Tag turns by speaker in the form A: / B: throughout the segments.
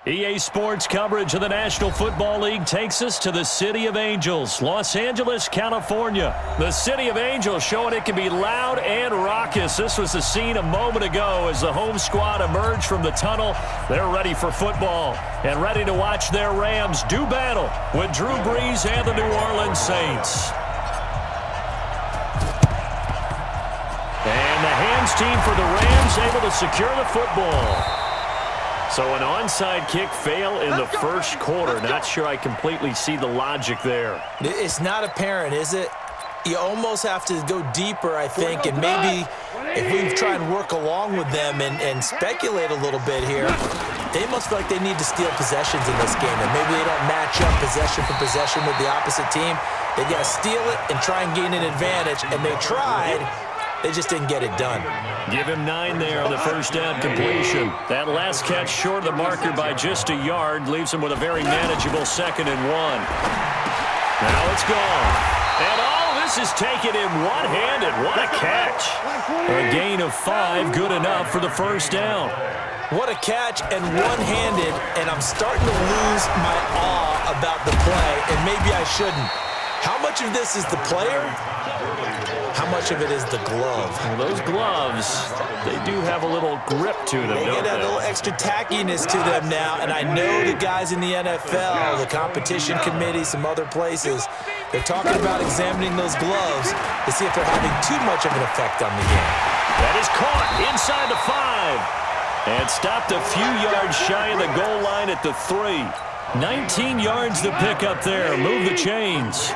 A: EA Sports coverage of the National Football League takes us to the City of Angels, Los Angeles, California. The City of Angels showing it can be loud and raucous. This was the scene a moment ago as the home squad emerged from the tunnel. They're ready for football and ready to watch their Rams do battle with Drew Brees and the New Orleans Saints. And the hands team for the Rams able to secure the football. So an onside kick fail in the first quarter. Not sure I completely see the logic there.
B: It's not apparent, is it? You almost have to go deeper, I think, and maybe if we try and work along with them and speculate a little bit here, they must feel like they need to steal possessions in this game, and maybe they don't match up possession for possession with the opposite team. They got to steal it and try and gain an advantage, and they tried. They just didn't get it done.
A: Give him 9 there on the first down completion. That last catch short of the marker by just a yard leaves him with a very manageable 2nd and 1. Now it's gone. And all this is taken in one-handed. What a catch. A gain of 5, good enough for the first down.
B: What a catch and one-handed, and I'm starting to lose my awe about the play, and maybe I shouldn't. How much of this is the player? How much of it is the glove?
A: Well, those gloves, they do have a little grip to them,
B: They
A: don't
B: get a little extra tackiness to them now, and I know the guys in the NFL, the competition committee, some other places, they're talking about examining those gloves to see if they're having too much of an effect on the game.
A: That is caught inside the 5 and stopped a few yards shy of the goal line at the 3. 19 yards to pick up there. Move the chains.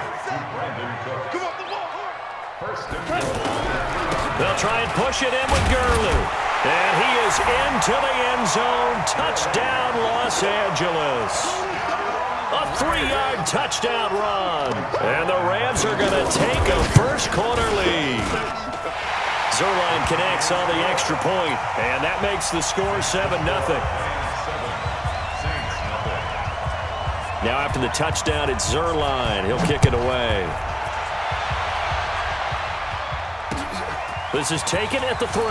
A: They'll try and push it in with Gurley. And he is into the end zone. Touchdown, Los Angeles. A 3-yard touchdown run. And the Rams are going to take a first-quarter lead. Zerline connects on the extra point, and that makes the score 7-0. Now after the touchdown, it's Zerline. He'll kick it away. This is taken at the 3.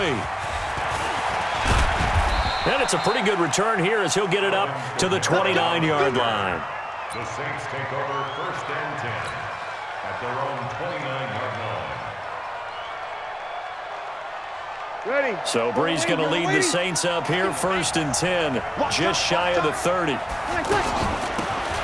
A: And it's a pretty good return here as he'll get it up to the 29-yard line.
C: The Saints take over 1st and 10 at their own 29-yard line.
A: So Brees going to lead the Saints up here, 1st and 10, just shy of the 30.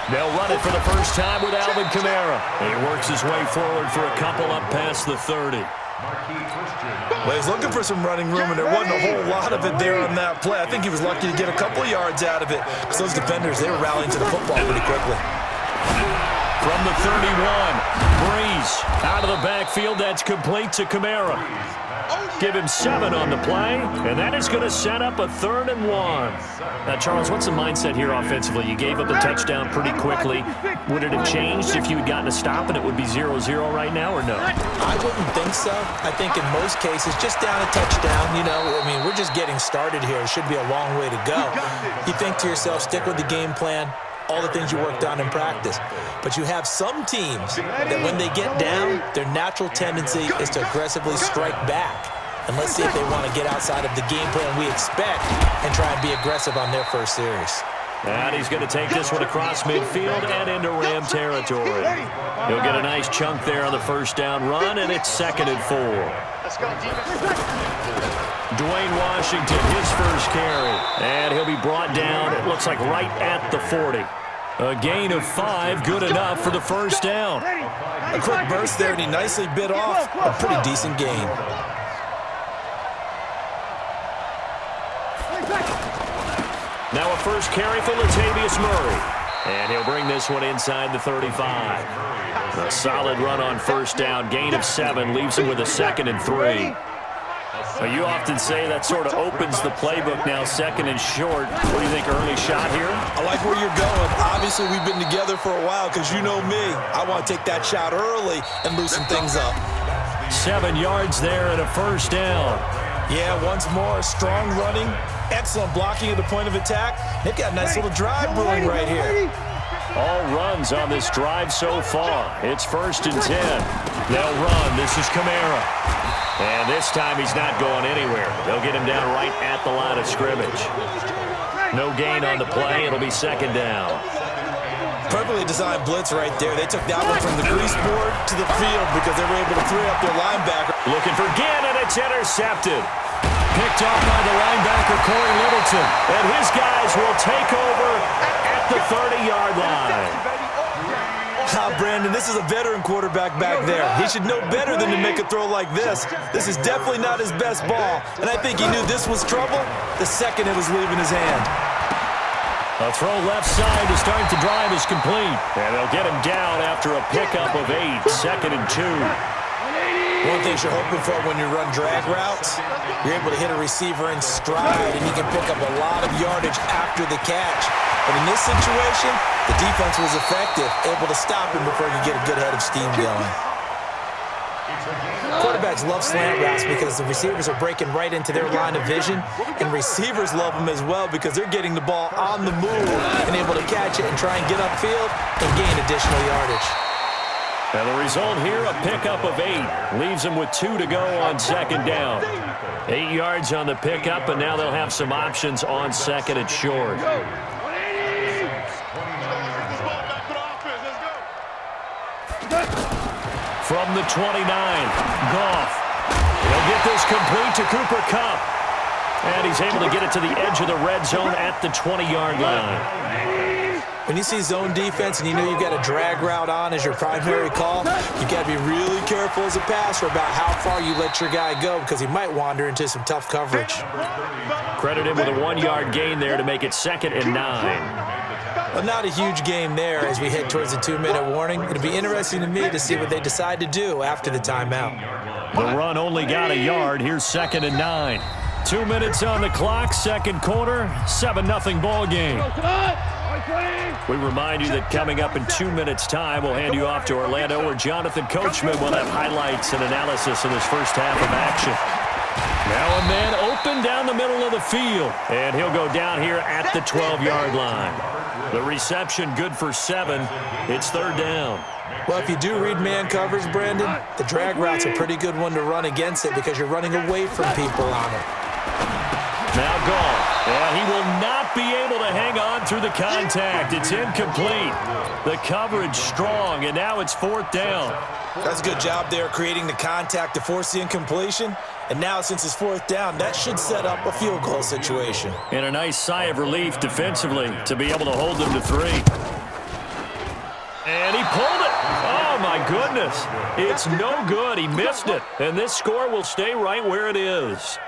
A: They'll run it for the first time with Alvin Kamara. He works his way forward for a couple up past the 30.
B: Well, he's looking for some running room, and there wasn't a whole lot of it there on that play. I think he was lucky to get a couple of yards out of it because those defenders, they were rallying to the football pretty quickly.
A: From the 31, Brees out of the backfield. That's complete to Kamara. Give him 7 on the play, and that is going to set up a 3rd and 1. Now, Charles, what's the mindset here offensively? You gave up the touchdown pretty quickly. Would it have changed if you had gotten a stop and it would be 0-0 right now, or no?
B: I wouldn't think so. I think in most cases, just down a touchdown, you know, I mean, we're just getting started here. It should be a long way to go. You think to yourself, stick with the game plan, all the things you worked on in practice. But you have some teams that when they get down, their natural tendency is to aggressively strike back. And let's see if they want to get outside of the game plan we expect and try and be aggressive on their first series.
A: And he's going to take this one across midfield and into Ram territory. He'll get a nice chunk there on the first down run, and it's 2nd and 4. Dwayne Washington, his first carry. And he'll be brought down, it looks like right at the 40. A gain of 5, good enough for the first down.
B: A quick burst there, and he nicely bit off a pretty decent gain.
A: Now a first carry for Latavius Murray. And he'll bring this one inside the 35. A solid run on first down. Gain of 7 leaves him with a 2nd and 3. You often say that sort of opens the playbook now, 2nd and short. What do you think, early shot here?
B: I like where you're going. Obviously, we've been together for a while because you know me. I want to take that shot early and loosen things up.
A: 7 yards there and a first down.
B: Yeah, once more, strong running, excellent blocking at the point of attack. They've got a nice little drive brewing right here.
A: All runs on this drive so far. It's 1st and 10. They'll run. This is Kamara. And this time he's not going anywhere. They'll get him down right at the line of scrimmage. No gain on the play. It'll be second down.
B: Perfectly designed blitz right there. They took that one from the grease board to the field because they were able to throw up their linebacker.
A: Looking for Ginn, and it's intercepted. Picked off by the linebacker, Corey Littleton. And his guys will take over at the 30-yard line.
B: Brandon, this is a veteran quarterback back there. He should know better than to make a throw like this. This is definitely not his best ball, and I think he knew this was trouble the second it was leaving his hand.
A: A throw left side to start the drive is complete. And they'll get him down after a pickup of 8, 2nd and 2.
B: One thing you're hoping for when you run drag routes, you're able to hit a receiver in stride, and he can pick up a lot of yardage after the catch. But in this situation, the defense was effective, able to stop him before he could get a good head of steam going. Quarterbacks love slant routes because the receivers are breaking right into their line of vision, and receivers love them as well because they're getting the ball on the move and able to catch it and try and get upfield and gain additional yardage.
A: And the result here, a pickup of 8. Leaves them with 2 to go on 2nd down. 8 yards on the pickup, and now they'll have some options on 2nd and short. From the 29, Goff. He'll get this complete to Cooper Kupp. And he's able to get it to the edge of the red zone at the 20-yard line.
B: When you see zone defense and you know you've got a drag route on as your primary call, you've got to be really careful as a passer about how far you let your guy go because he might wander into some tough coverage.
A: Credit him with a 1-yard gain there to make it 2nd and 9.
B: Well, not a huge gain there as we head towards the 2-minute warning. It'll be interesting to me to see what they decide to do after the timeout.
A: The run only got a yard. Here's 2nd and 9. 2 minutes on the clock, second quarter, 7-0 ball game. We remind you that coming up in 2 minutes' time, we'll hand you off to Orlando, where Jonathan Coachman will have highlights and analysis of this first half of action. Now a man open down the middle of the field, and he'll go down here at the 12-yard line. The reception good for 7. It's 3rd down.
B: Well, if you do read man coverage, Brandon, the drag route's a pretty good one to run against it because you're running away from people on it.
A: Now gone. And he will not be able to hang on through the contact. It's incomplete. The coverage strong, and now it's 4th down.
B: That's a good job there creating the contact to force the incompletion. And now, since it's 4th down, that should set up a field goal situation.
A: And a nice sigh of relief defensively to be able to hold them to 3. And he pulled it. Oh, my goodness. It's no good. He missed it. And this score will stay right where it is.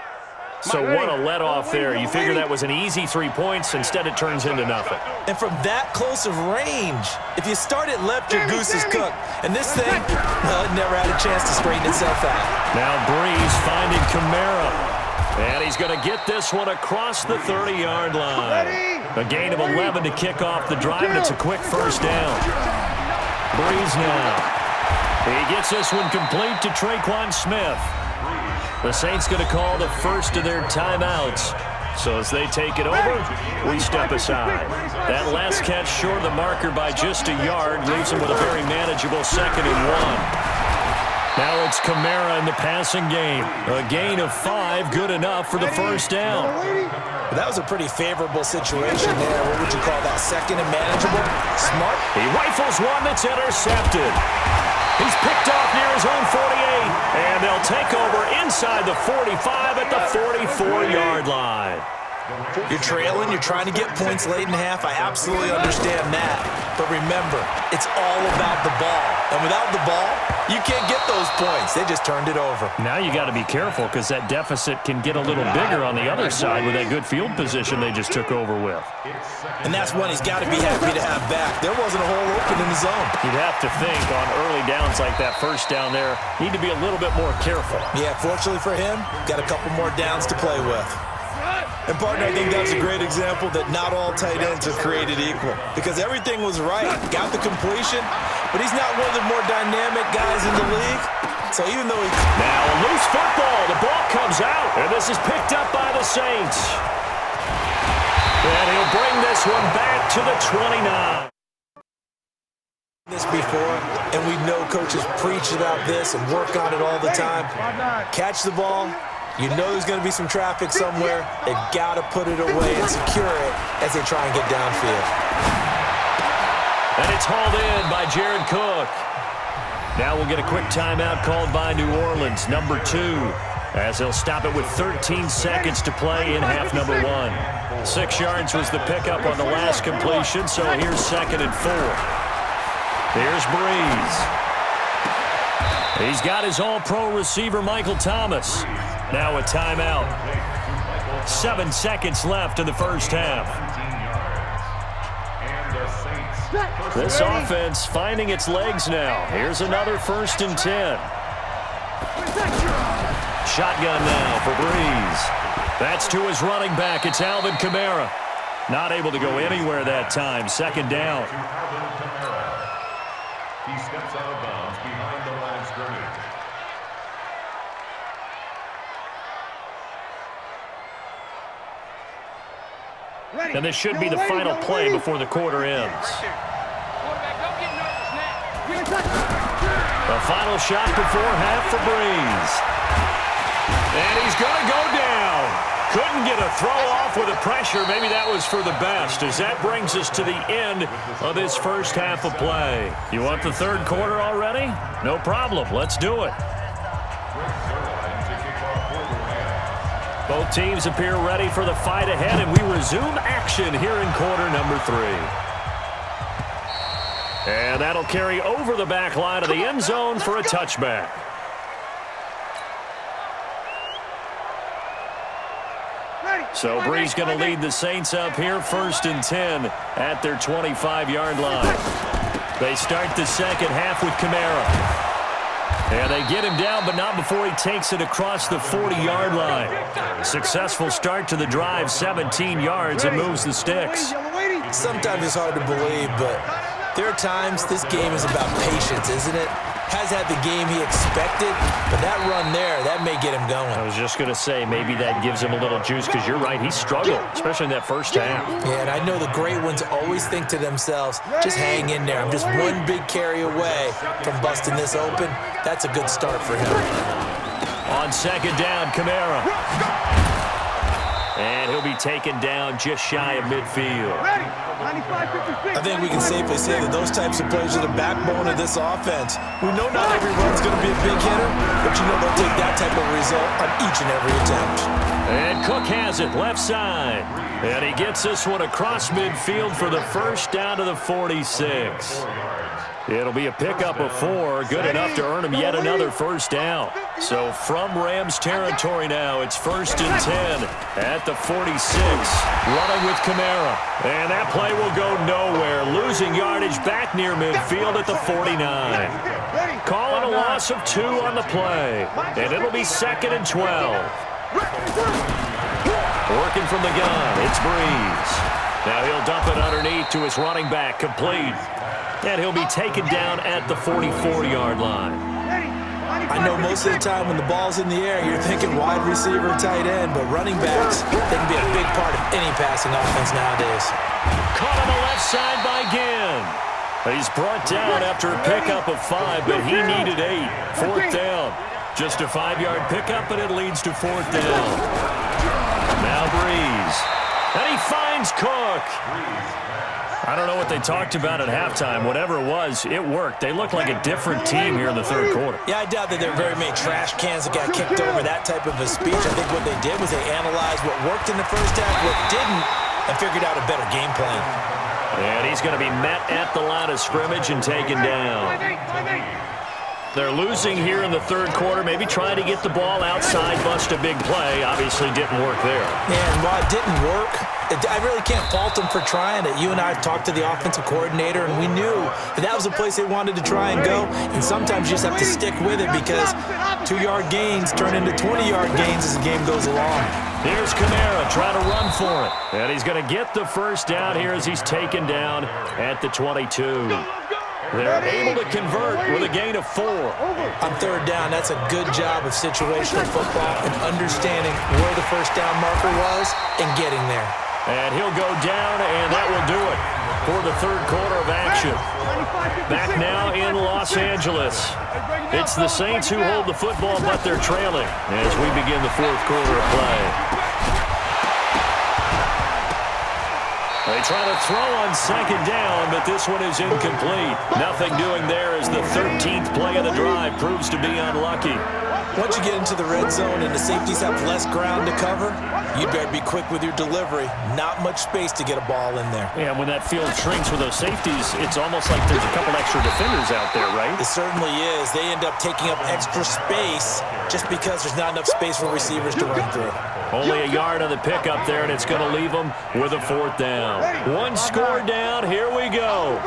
A: So what a let-off there. You figure that was an easy 3 points. Instead, it turns into nothing.
B: And from that close of range, if you start it left, your goose is cooked. And this thing, well, it never had a chance to straighten itself out.
A: Now Breeze finding Kamara. And he's going to get this one across the 30-yard line. A gain of 11 to kick off the drive, and it's a quick first down. Breeze now. He gets this one complete to Traquan Smith. The Saints going to call the first of their timeouts. So as they take it over, we step aside. That last catch short of the marker by just a yard leaves them with a very manageable 2nd and 1. Now it's Kamara in the passing game. A gain of 5, good enough for the first down.
B: That was a pretty favorable situation there. What would you call that, 2nd and manageable? Smart.
A: He rifles one that's intercepted. He's picked off near his own 48, and they'll take over inside the 45 at the 44-yard line.
B: You're trailing, you're trying to get points late in half. I absolutely understand that. But remember, it's all about the ball. And without the ball, you can't get those points. They just turned it over.
A: Now you got to be careful because that deficit can get a little bigger on the other side with that good field position they just took over with.
B: And that's one he's got to be happy to have back. There wasn't a hole open in the zone.
A: You'd have to think on early downs like that first down there, need to be a little bit more careful.
B: Yeah, fortunately for him, got a couple more downs to play with. And, partner, I think that's a great example that not all tight ends are created equal because everything was right. Got the completion, but he's not one of the more dynamic guys in the league. So even though he...
A: Now a loose football. The ball comes out, and this is picked up by the Saints. And he'll bring this one back to the 29.
B: This before, and we know coaches preach about this and work on it all the time. Catch the ball, You know there's going to be some traffic somewhere. They've got to put it away and secure it as they try and get downfield.
A: And it's hauled in by Jared Cook. Now we'll get a quick timeout called by New Orleans, number 2, as they'll stop it with 13 seconds to play in half number 1. 6 yards was the pickup on the last completion, so here's 2nd and 4. Here's Breeze. He's got his all-pro receiver, Michael Thomas. Now a timeout. 7 seconds left in the first half. This offense finding its legs now. Here's another 1st and 10. Shotgun now for Breeze. That's to his running back. It's Alvin Kamara. Not able to go anywhere that time. 2nd down.
C: He steps out of bounds behind the line of scrimmage.
A: And this should be the final play before the quarter ends. The final shot before half for Breeze. And he's going to go down. Couldn't get a throw off with the pressure. Maybe that was for the best, as that brings us to the end of this first half of play. You want the third quarter already? No problem. Let's do it. Both teams appear ready for the fight ahead, and we resume action here in quarter number 3. And that'll carry over the back line of the end zone for a touchback. So Breeze going to lead the Saints up here, 1st and 10 at their 25-yard line. They start the second half with Kamara. And they get him down, but not before he takes it across the 40-yard line. Successful start to the drive, 17 yards, and moves the sticks.
B: Sometimes it's hard to believe, but there are times this game is about patience, isn't it? Has had the game he expected, but that run there, that may get him going.
A: I was just going to say, maybe that gives him a little juice, because you're right, he struggled, especially in that first half.
B: Yeah, and I know the great ones always think to themselves, just hang in there. I'm just one big carry away from busting this open. That's a good start for him.
A: On 2nd down, Kamara. And he'll be taken down just shy of midfield.
B: I think we can safely say that those types of plays are the backbone of this offense. We know not every run's going to be a big hitter, but you know they'll take that type of result on each and every attempt.
A: And Cook has it, left side. And he gets this one across midfield for the first down to the 46. It'll be a pickup of 4, good enough to earn him yet another first down. So from Rams territory now, it's 1st and 10 at the 46, running with Kamara. And that play will go nowhere, losing yardage back near midfield at the 49. Calling a loss of 2 on the play, and it'll be 2nd and 12. Working from the gun, it's Breeze. Now he'll dump it underneath to his running back, complete. And he'll be taken down at the 44-yard line.
B: I know most of the time when the ball's in the air, you're thinking wide receiver, tight end, but running backs, they can be a big part of any passing offense nowadays.
A: Caught on the left side by Ginn. He's brought down after a pickup of 5, but he needed 8. 4th down. Just a 5-yard pickup, but it leads to 4th down. Now Breeze. And he finds Cook. I don't know what they talked about at halftime. Whatever it was, it worked. They look like a different team here in the third quarter.
B: Yeah, I doubt that there are very many trash cans that got kicked over that type of a speech. I think what they did was they analyzed what worked in the first half, what didn't, and figured out a better game plan.
A: And he's going to be met at the line of scrimmage and taken down. They're losing here in the third quarter, maybe trying to get the ball outside, bust a big play. Obviously didn't work there.
B: Yeah, and while it didn't work, I really can't fault them for trying it. You and I have talked to the offensive coordinator, and we knew that was a place they wanted to try and go. And sometimes you just have to stick with it because 2-yard gains turn into 20-yard gains as the game goes along.
A: Here's Kamara trying to run for it. And he's going to get the first down here as he's taken down at the 22. They're able to convert with a gain of 4.
B: On 3rd down, that's a good job of situational football and understanding where the first down marker was and getting there.
A: And he'll go down, and that will do it for the third quarter of action. Back now in Los Angeles. It's the Saints who hold the football, but they're trailing as we begin the fourth quarter of play. They try to throw on second down, but this one is incomplete. Nothing doing there as the 13th play of the drive proves to be unlucky.
B: Once you get into the red zone and the safeties have less ground to cover, you better be quick with your delivery. Not much space to get a ball in there.
A: Yeah, when that field shrinks with those safeties, it's almost like there's a couple extra defenders out there, right?
B: It certainly is. They end up taking up extra space just because there's not enough space for receivers to run through.
A: Only a yard on the pickup there, and it's going to leave them with a fourth down. One score down. Here we go.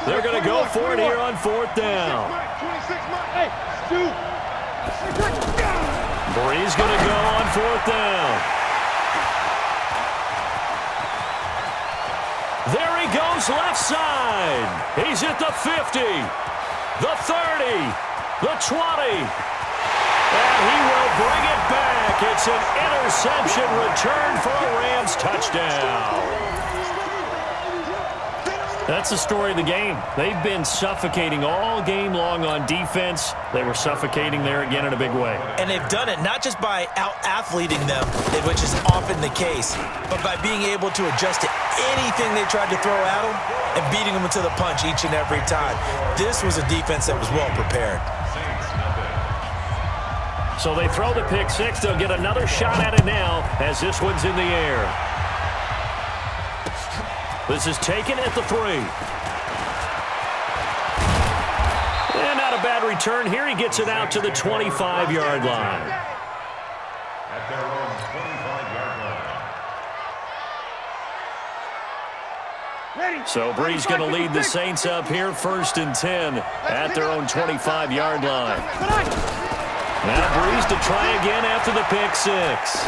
A: They're going to go for it here on fourth down. Breeze going to go on fourth down. There he goes left side. He's at the 50, the 30, the 20. And he will bring it back. It's an interception return for a Rams touchdown. That's the story of the game. They've been suffocating all game long on defense. They were suffocating there again in a big way.
B: And they've done it not just by out-athleting them, which is often the case, but by being able to adjust to anything they tried to throw at them and beating them to the punch each and every time. This was a defense that was well prepared.
A: So they throw the pick six. They'll get another shot at it now as this one's in the air. This is taken at the 3. And not a bad return here. He gets it out to the 25-yard line.
C: At their own 25-yard line.
A: So Breeze going to lead the Saints up here, 1st and 10 at their own 25-yard line. Now Breeze to try again after the pick six.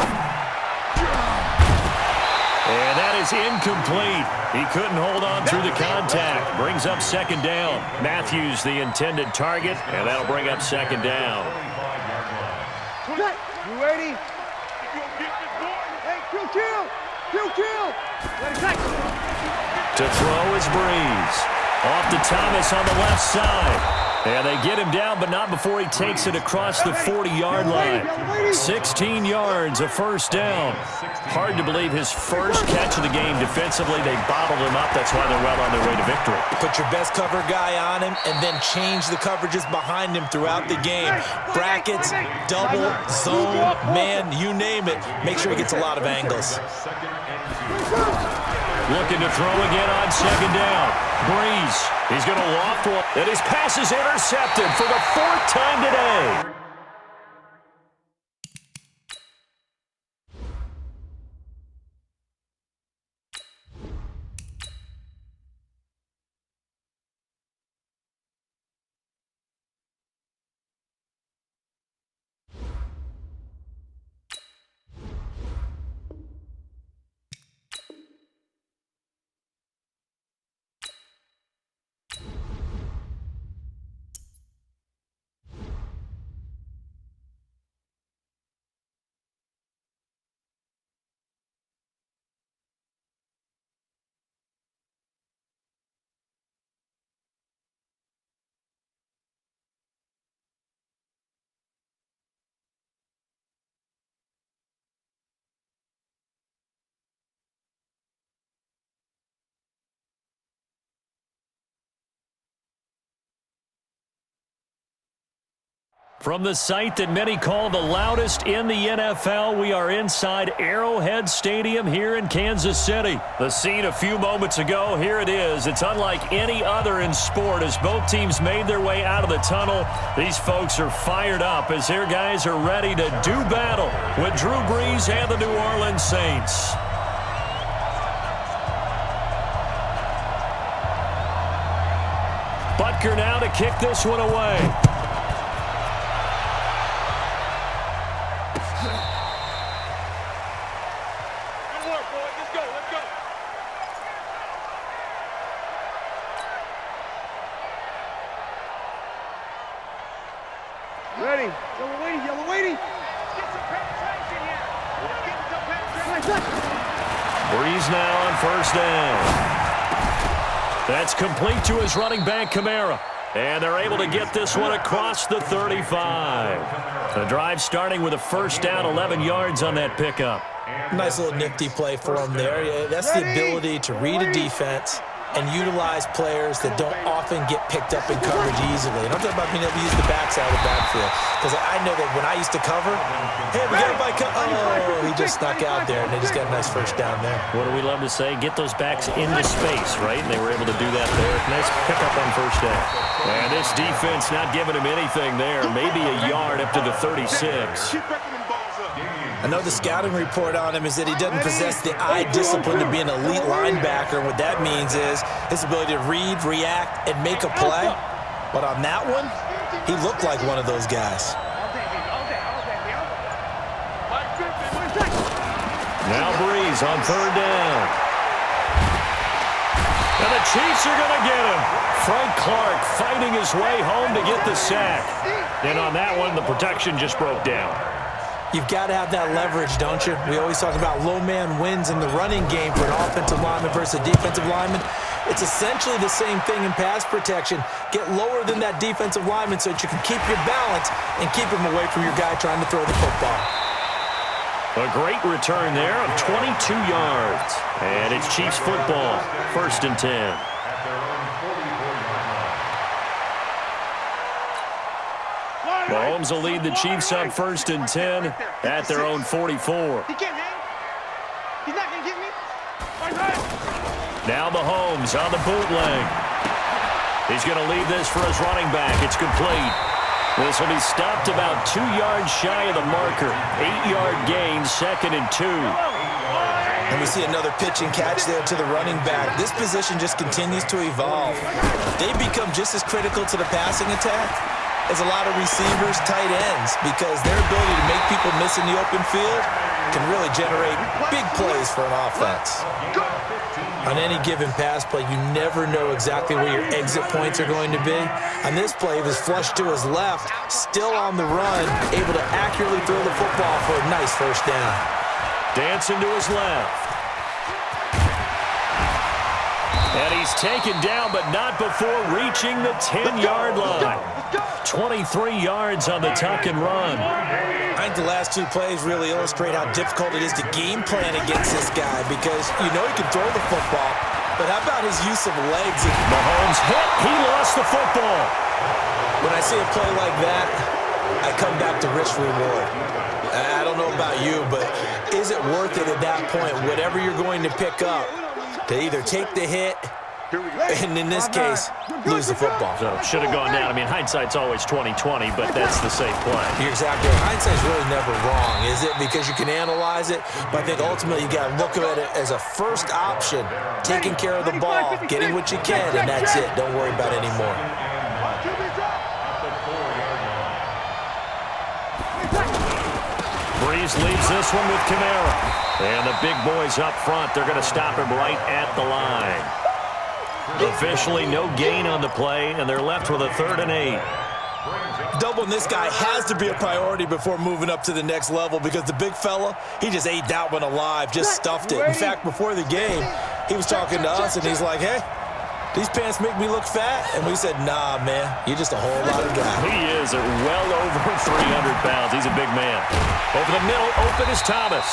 A: And that is incomplete. He couldn't hold on through the contact. Brings up second down. Matthews the intended target, and that'll bring up second down.
D: You ready? Hey, kill.
A: To throw is Breeze. Off to Thomas on the left side. And they get him down, but not before he takes it across the 40-yard line. 16 yards, a first down. Hard to believe his first catch of the game defensively. They bottled him up. That's why they're well on their way to victory.
B: Put your best cover guy on him and then change the coverages behind him throughout the game. Brackets, double, zone, man, you name it. Make sure he gets a lot of angles.
A: Looking to throw again on second down. Breeze, he's going to loft one. And his pass is intercepted for the 4th time today. From the site that many call the loudest in the NFL, we are inside Arrowhead Stadium here in Kansas City. The scene a few moments ago, here it is. It's unlike any other in sport as both teams made their way out of the tunnel. These folks are fired up as their guys are ready to do battle with Drew Brees and the New Orleans Saints. Butker now to kick this one away.
D: Ready. Yellow waiting. Get some penetration here. Get some penetration.
A: Breeze now on first down. That's complete to his running back, Kamara. And they're able to get this one across the 35. The drive starting with a first down, 11 yards on that pickup.
B: Nice little nifty play for him there. Yeah, that's the ability to read a defense and utilize players that don't often get picked up in coverage easily. And I'm talking about being able to use the backside of the backfield. Because I know that when I used to cover, hey, we got a bike. Oh, he just snuck out there, and they just got a nice first down there.
A: What do we love to say? Get those backs into space, right? And they were able to do that there. Nice pickup on first down. And this defense not giving him anything there. Maybe a yard up to the 36.
B: I know the scouting report on him is that he doesn't possess the eye discipline to be an elite linebacker. What that means is his ability to read, react, and make a play. But on that one, he looked like one of those guys.
A: Now Breeze on third down. And the Chiefs are going to get him. Frank Clark fighting his way home to get the sack. And on that one, the protection just broke down.
B: You've got to have that leverage, don't you? We always talk about low man wins in the running game for an offensive lineman versus a defensive lineman. It's essentially the same thing in pass protection. Get lower than that defensive lineman so that you can keep your balance and keep him away from your guy trying to throw the football.
A: A great return there of 22 yards. And it's Chiefs football, 1st and 10. Mahomes will lead the Chiefs on 1st and 10 at their own 44.
D: He can't hang. He's not going to get me.
A: Now Mahomes on the bootleg. He's going to leave this for his running back. It's complete. This will be stopped about 2 yards shy of the marker. 8-yard gain, 2nd and 2.
B: And we see another pitch and catch there to the running back. This position just continues to evolve. They become just as critical to the passing attack as a lot of receivers, tight ends, because their ability to make people miss in the open field can really generate big plays for an offense. On any given pass play, you never know exactly where your exit points are going to be. On this play, he was flushed to his left, still on the run, able to accurately throw the football for a nice first down.
A: Dancing to his left. And he's taken down, but not before reaching the 10-yard line. 23 yards on the tuck and run.
B: I think the last two plays really illustrate how difficult it is to game plan against this guy because you know he can throw the football, but how about his use of legs?
A: Mahomes hit. He lost the football.
B: When I see a play like that, I come back to risk reward. I don't know about you, but is it worth it at that point, whatever you're going to pick up, to either take the hit and in this case, lose the football?
A: So it should have gone down. I mean, hindsight's always 20/20, but that's the safe play.
B: You're exactly right. Hindsight's really never wrong, is it? Because you can analyze it, but I think ultimately you got to look at it as a first option, taking care of the ball, getting what you can, and that's it. Don't worry about it anymore.
A: Breeze leaves this one with Kamara. And the big boys up front, they're going to stop him right at the line. Officially no gain on the play, and they're left with a 3rd and 8.
B: Doubling this guy has to be a priority before moving up to the next level because the big fella, he just ate that one alive, just stuffed it. In fact, before the game, he was talking to us, and he's like, hey, these pants make me look fat. And we said, nah, man, you're just a whole lot of guy.
A: He is at well over 300 pounds. He's a big man. Over the middle, open is Thomas.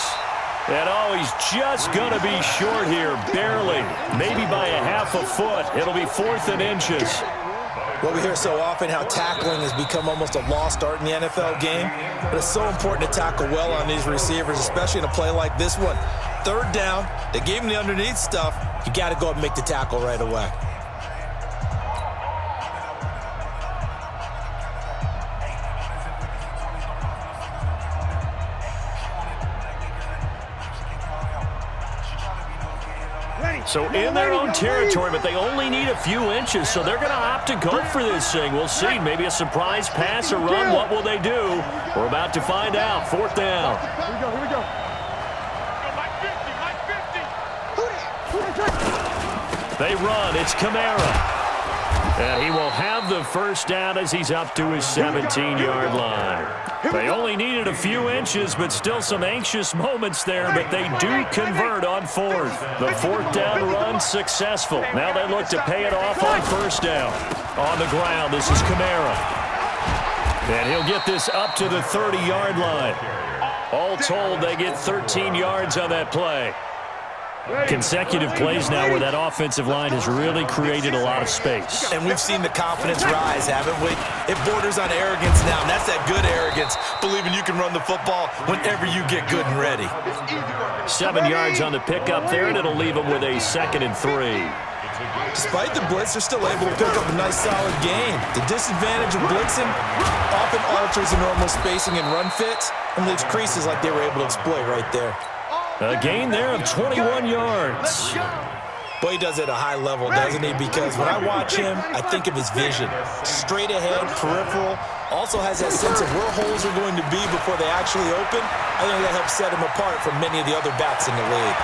A: And, oh, he's just going to be short here, barely, maybe by a half a foot. It'll be 4th and inches.
B: Well, we hear so often how tackling has become almost a lost art in the NFL game, but it's so important to tackle well on these receivers, especially in a play like this one. 3rd down, they gave him the underneath stuff. You got to go and make the tackle right away.
A: So in their own territory, but they only need a few inches, so they're going to opt to go for this thing. We'll see. Maybe a surprise pass or run. What will they do? We're about to find out. 4th down.
D: Here we go.
A: They run. It's Kamara. And he will have the first down as he's up to his 17-yard line. They only needed a few inches, but still some anxious moments there, but they do convert on fourth. The fourth down run successful. Now they look to pay it off on first down. On the ground, this is Kamara. And he'll get this up to the 30-yard line. All told, they get 13 yards on that play. Consecutive plays now where that offensive line has really created a lot of space.
B: And we've seen the confidence rise, haven't we? It borders on arrogance now, and that's that good arrogance, believing you can run the football whenever you get good and ready.
A: 7 yards on the pickup there, and it'll leave them with a 2nd and 3.
B: Despite the blitz, they're still able to pick up a nice, solid gain. The disadvantage of blitzing often alters the normal spacing and run fits and leaves creases like they were able to exploit right there.
A: A gain there of 21 yards.
B: Boy, he does it at a high level, doesn't he? Because when I watch him, I think of his vision. Straight ahead, peripheral, also has that sense of where holes are going to be before they actually open. I think that helps set him apart from many of the other backs in the league.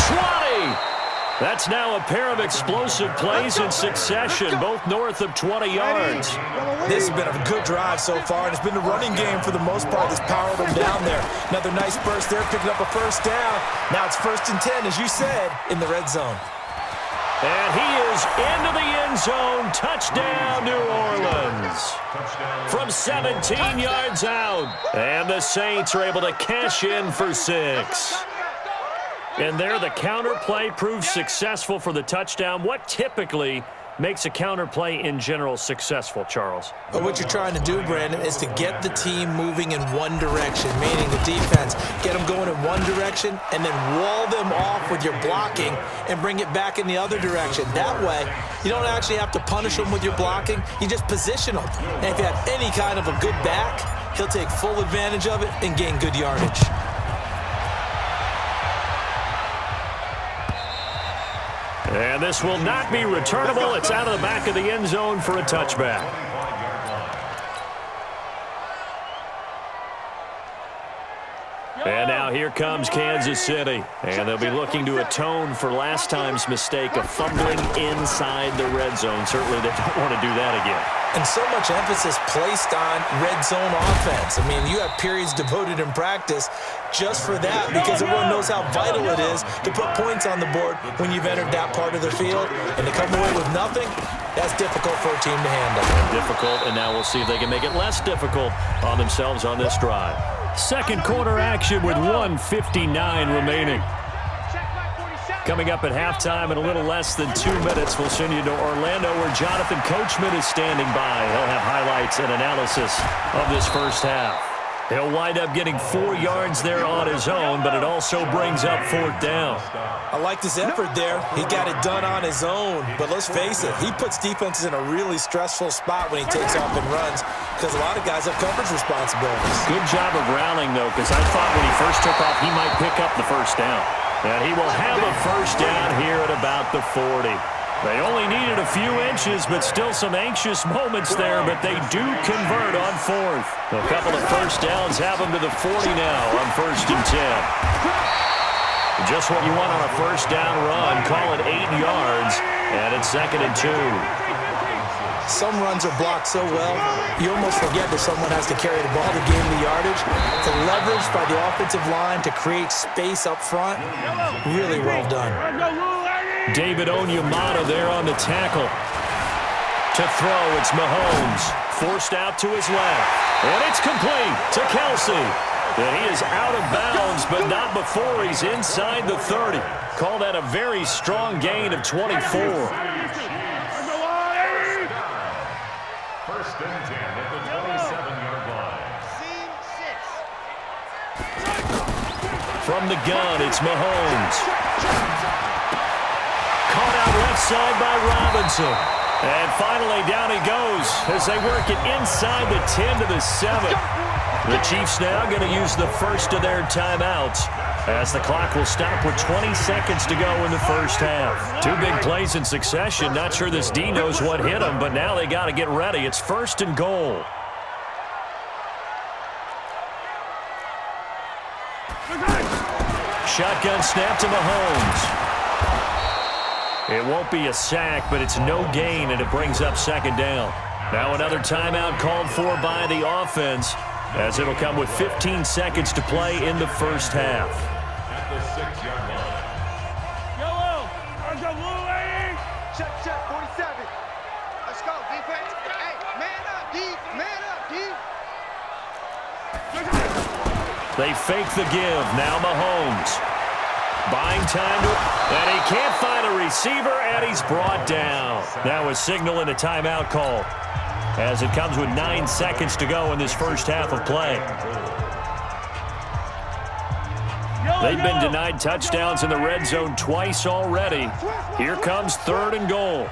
A: 20! That's now a pair of explosive plays in succession, both north of 20 yards.
B: This has been a good drive so far, and it's been the running game for the most part that's powered them down there. Another nice burst there, picking up a first down. Now it's 1st and 10, as you said, in the red zone.
A: And he is into the end zone. Touchdown, New Orleans. From 17 yards out. And the Saints are able to cash in for 6. And there, the counter play proves successful for the touchdown. What typically makes a counter play in general successful, Charles?
B: But what you're trying to do, Brandon, is to get the team moving in one direction, meaning the defense, get them going in one direction, and then wall them off with your blocking and bring it back in the other direction. That way, you don't actually have to punish them with your blocking. You just position them. And if you have any kind of a good back, he'll take full advantage of it and gain good yardage.
A: And this will not be returnable. It's out of the back of the end zone for a touchback. And now here comes Kansas City. And they'll be looking to atone for last time's mistake of fumbling inside the red zone. Certainly they don't want to do that again.
B: And so much emphasis placed on red zone offense. I mean, you have periods devoted in practice just for that because everyone knows how vital it is to put points on the board when you've entered that part of the field. And to come away with nothing, that's difficult for a team to handle.
A: Difficult, and now we'll see if they can make it less difficult on themselves on this drive. Second quarter action with 1:59 remaining. Coming up at halftime in a little less than 2 minutes, we'll send you to Orlando where Jonathan Coachman is standing by. He'll have highlights and analysis of this first half. He'll wind up getting 4 yards there on his own, but it also brings up 4th down.
B: I like this effort there. He got it done on his own, but let's face it, he puts defenses in a really stressful spot when he takes off and runs because a lot of guys have coverage responsibilities.
A: Good job of rallying, though, because I thought when he first took off, he might pick up the first down. And he will have a first down here at about the 40. They only needed a few inches, but still some anxious moments there, but they do convert on 4th. A couple of first downs have them to the 40 now on 1st and 10. Just what you want on a first down run. Call it 8 yards, and it's 2nd and 2.
B: Some runs are blocked so well, you almost forget that someone has to carry the ball to gain the yardage. The leverage by the offensive line to create space up front, really well done.
A: David Onyemata there on the tackle. To throw, it's Mahomes. Forced out to his left. And it's complete to Kelsey. And he is out of bounds, but not before he's inside the 30. Call that a very strong gain of 24.
C: First and 10 at the 27-yard line.
A: From the gun, it's Mahomes. Caught out left side by Robinson. And finally, down he goes as they work it inside the 10 to the 7. The Chiefs now going to use the first of their timeouts as the clock will stop with 20 seconds to go in the first half. 2 big plays in succession. Not sure this D knows what hit him, but now they got to get ready. It's 1st and goal. Shotgun snap to Mahomes. It won't be a sack, but it's no gain, and it brings up second down. Now another timeout called for by the offense, as it'll come with 15 seconds to play in the first half.
C: At the 6-yard line.
D: Yellow! There's a blue lane! Check, 47. Let's go, defense. Hey, man up, D. Man up, D.
A: They fake the give. Now Mahomes. Buying time and he can't find a receiver, and he's brought down. That was signaling a timeout call, as it comes with 9 seconds to go in this first half of play. They've been denied touchdowns in the red zone twice already. Here comes 3rd and goal.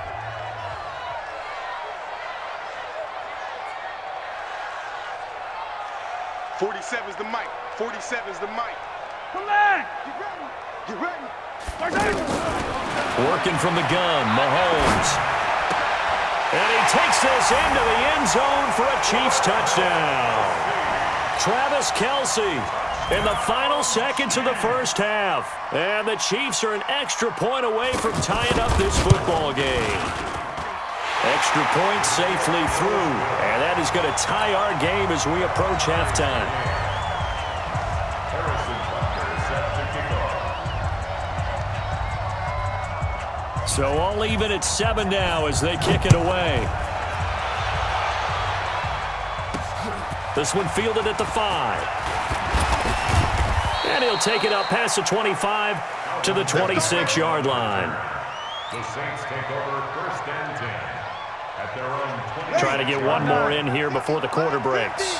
E: "47's the mic. 47's the mic."
D: Come back! Get ready! Get ready!
A: Working from the gun, Mahomes. And he takes this into the end zone for a Chiefs touchdown. Travis Kelce in the final seconds of the first half. And the Chiefs are an extra point away from tying up this football game. Extra point safely through. And that is going to tie our game as we approach halftime. So all even at 7 now as they kick it away. This one fielded at the 5. And he'll take it up past the 25 to the 26-yard line.
C: The Saints take over 1st and 10 at their own 20.
A: Trying to get one more in here before the quarter breaks.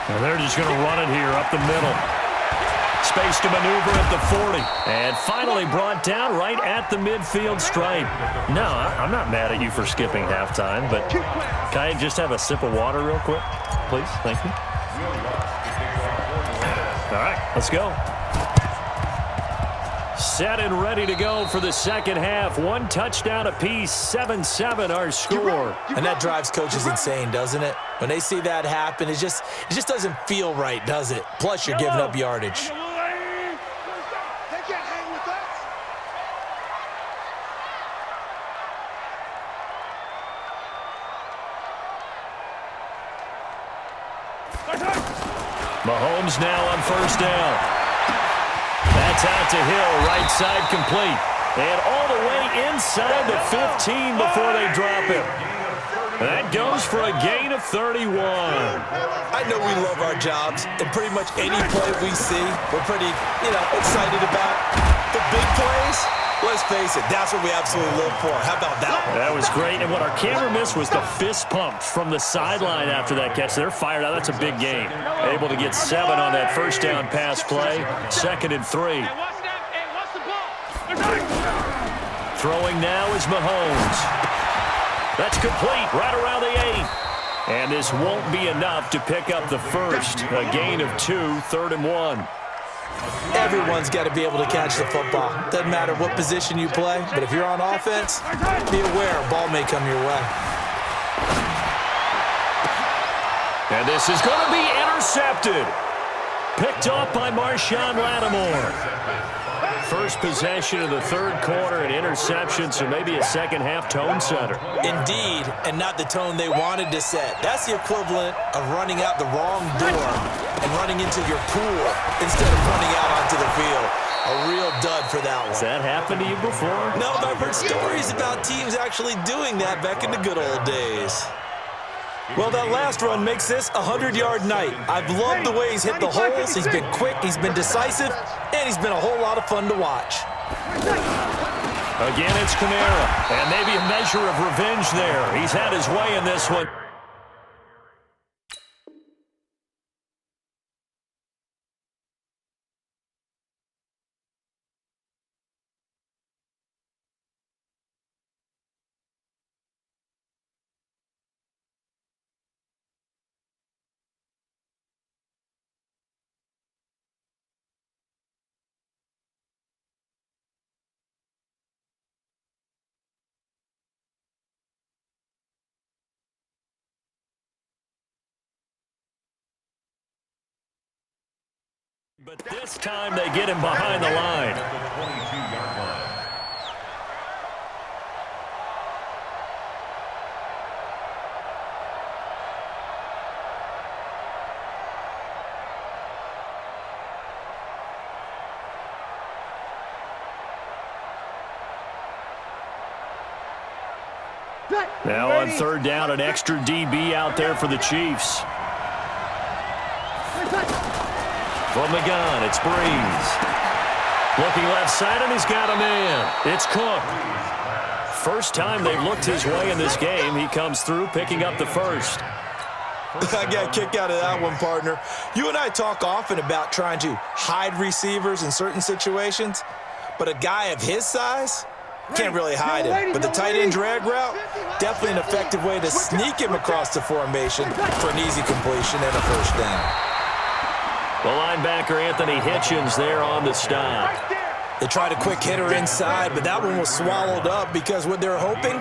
A: And they're just going to run it here up the middle. Space to maneuver at the 40. And finally brought down right at the midfield stripe. No, I'm not mad at you for skipping halftime, but can I just have a sip of water real quick, please? Thank you. All right, let's go. Set and ready to go for the second half. 1 touchdown apiece, 7-7 our score.
B: And that drives coaches insane, doesn't it? When they see that happen, it just doesn't feel right, does it? Plus, you're giving up yardage.
D: They can't hang with us.
A: Mahomes now on 1st down. That's out to Hill, right side complete. And all the way inside the 15 before they drop him. That goes for a gain of 31.
B: I know we love our jobs, and pretty much any play we see, we're pretty, excited about. The big plays, let's face it, that's what we absolutely live for. How about that one?
A: That was great, and what our camera missed was the fist pump from the sideline after that catch. They're fired out. That's a big gain. Able to get 7 on that 1st down pass play. 2nd and 3. Throwing now is Mahomes. That's complete right around the 8. And this won't be enough to pick up the first. A gain of 2, 3rd and 1.
B: Everyone's got to be able to catch the football. Doesn't matter what position you play, but if you're on offense, be aware a ball may come your way.
A: And this is going to be intercepted. Picked off by Marshawn Lattimore. First possession of the 3rd quarter, an interception, so maybe a second-half tone setter.
B: Indeed, and not the tone they wanted to set. That's the equivalent of running out the wrong door and running into your pool instead of running out onto the field. A real dud for that one.
A: Has that happened to you before?
B: No, but I've heard stories about teams actually doing that back in the good old days. Well, that last run makes this a 100-yard night. I've loved the way he's hit the holes. He's been quick, he's been decisive, and he's been a whole lot of fun to watch.
A: Again, it's Kamara, and maybe a measure of revenge there. He's had his way in this one. But this time they get him behind the line. Now on third down, an extra DB out there for the Chiefs. From the gun, it's Breeze. Looking left side, and he's got a man. It's Cook. First time they've looked his way in this game. He comes through, picking up the first.
B: I got a kick out of that one, partner. You and I talk often about trying to hide receivers in certain situations, but a guy of his size can't really hide him. But the tight end drag route, definitely an effective way to sneak him across the formation for an easy completion and a first down.
A: The linebacker, Anthony Hitchens, there on the stop.
B: They tried a quick hitter inside, but that one was swallowed up because what they're hoping,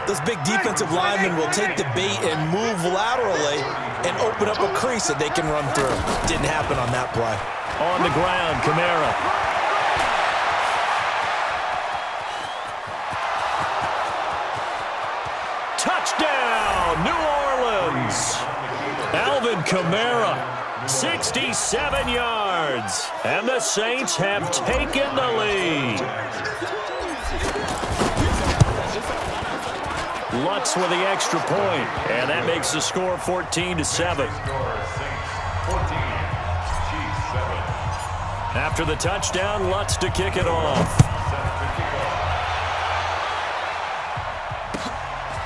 B: those big defensive linemen will take the bait and move laterally and open up a crease that they can run through. Didn't happen on that play.
A: On the ground, Kamara. Touchdown, New Orleans. Alvin Kamara. 67 yards, and the Saints have taken the lead. Lutz with the extra point, and that makes the score 14-7. After the touchdown, Lutz to kick it off.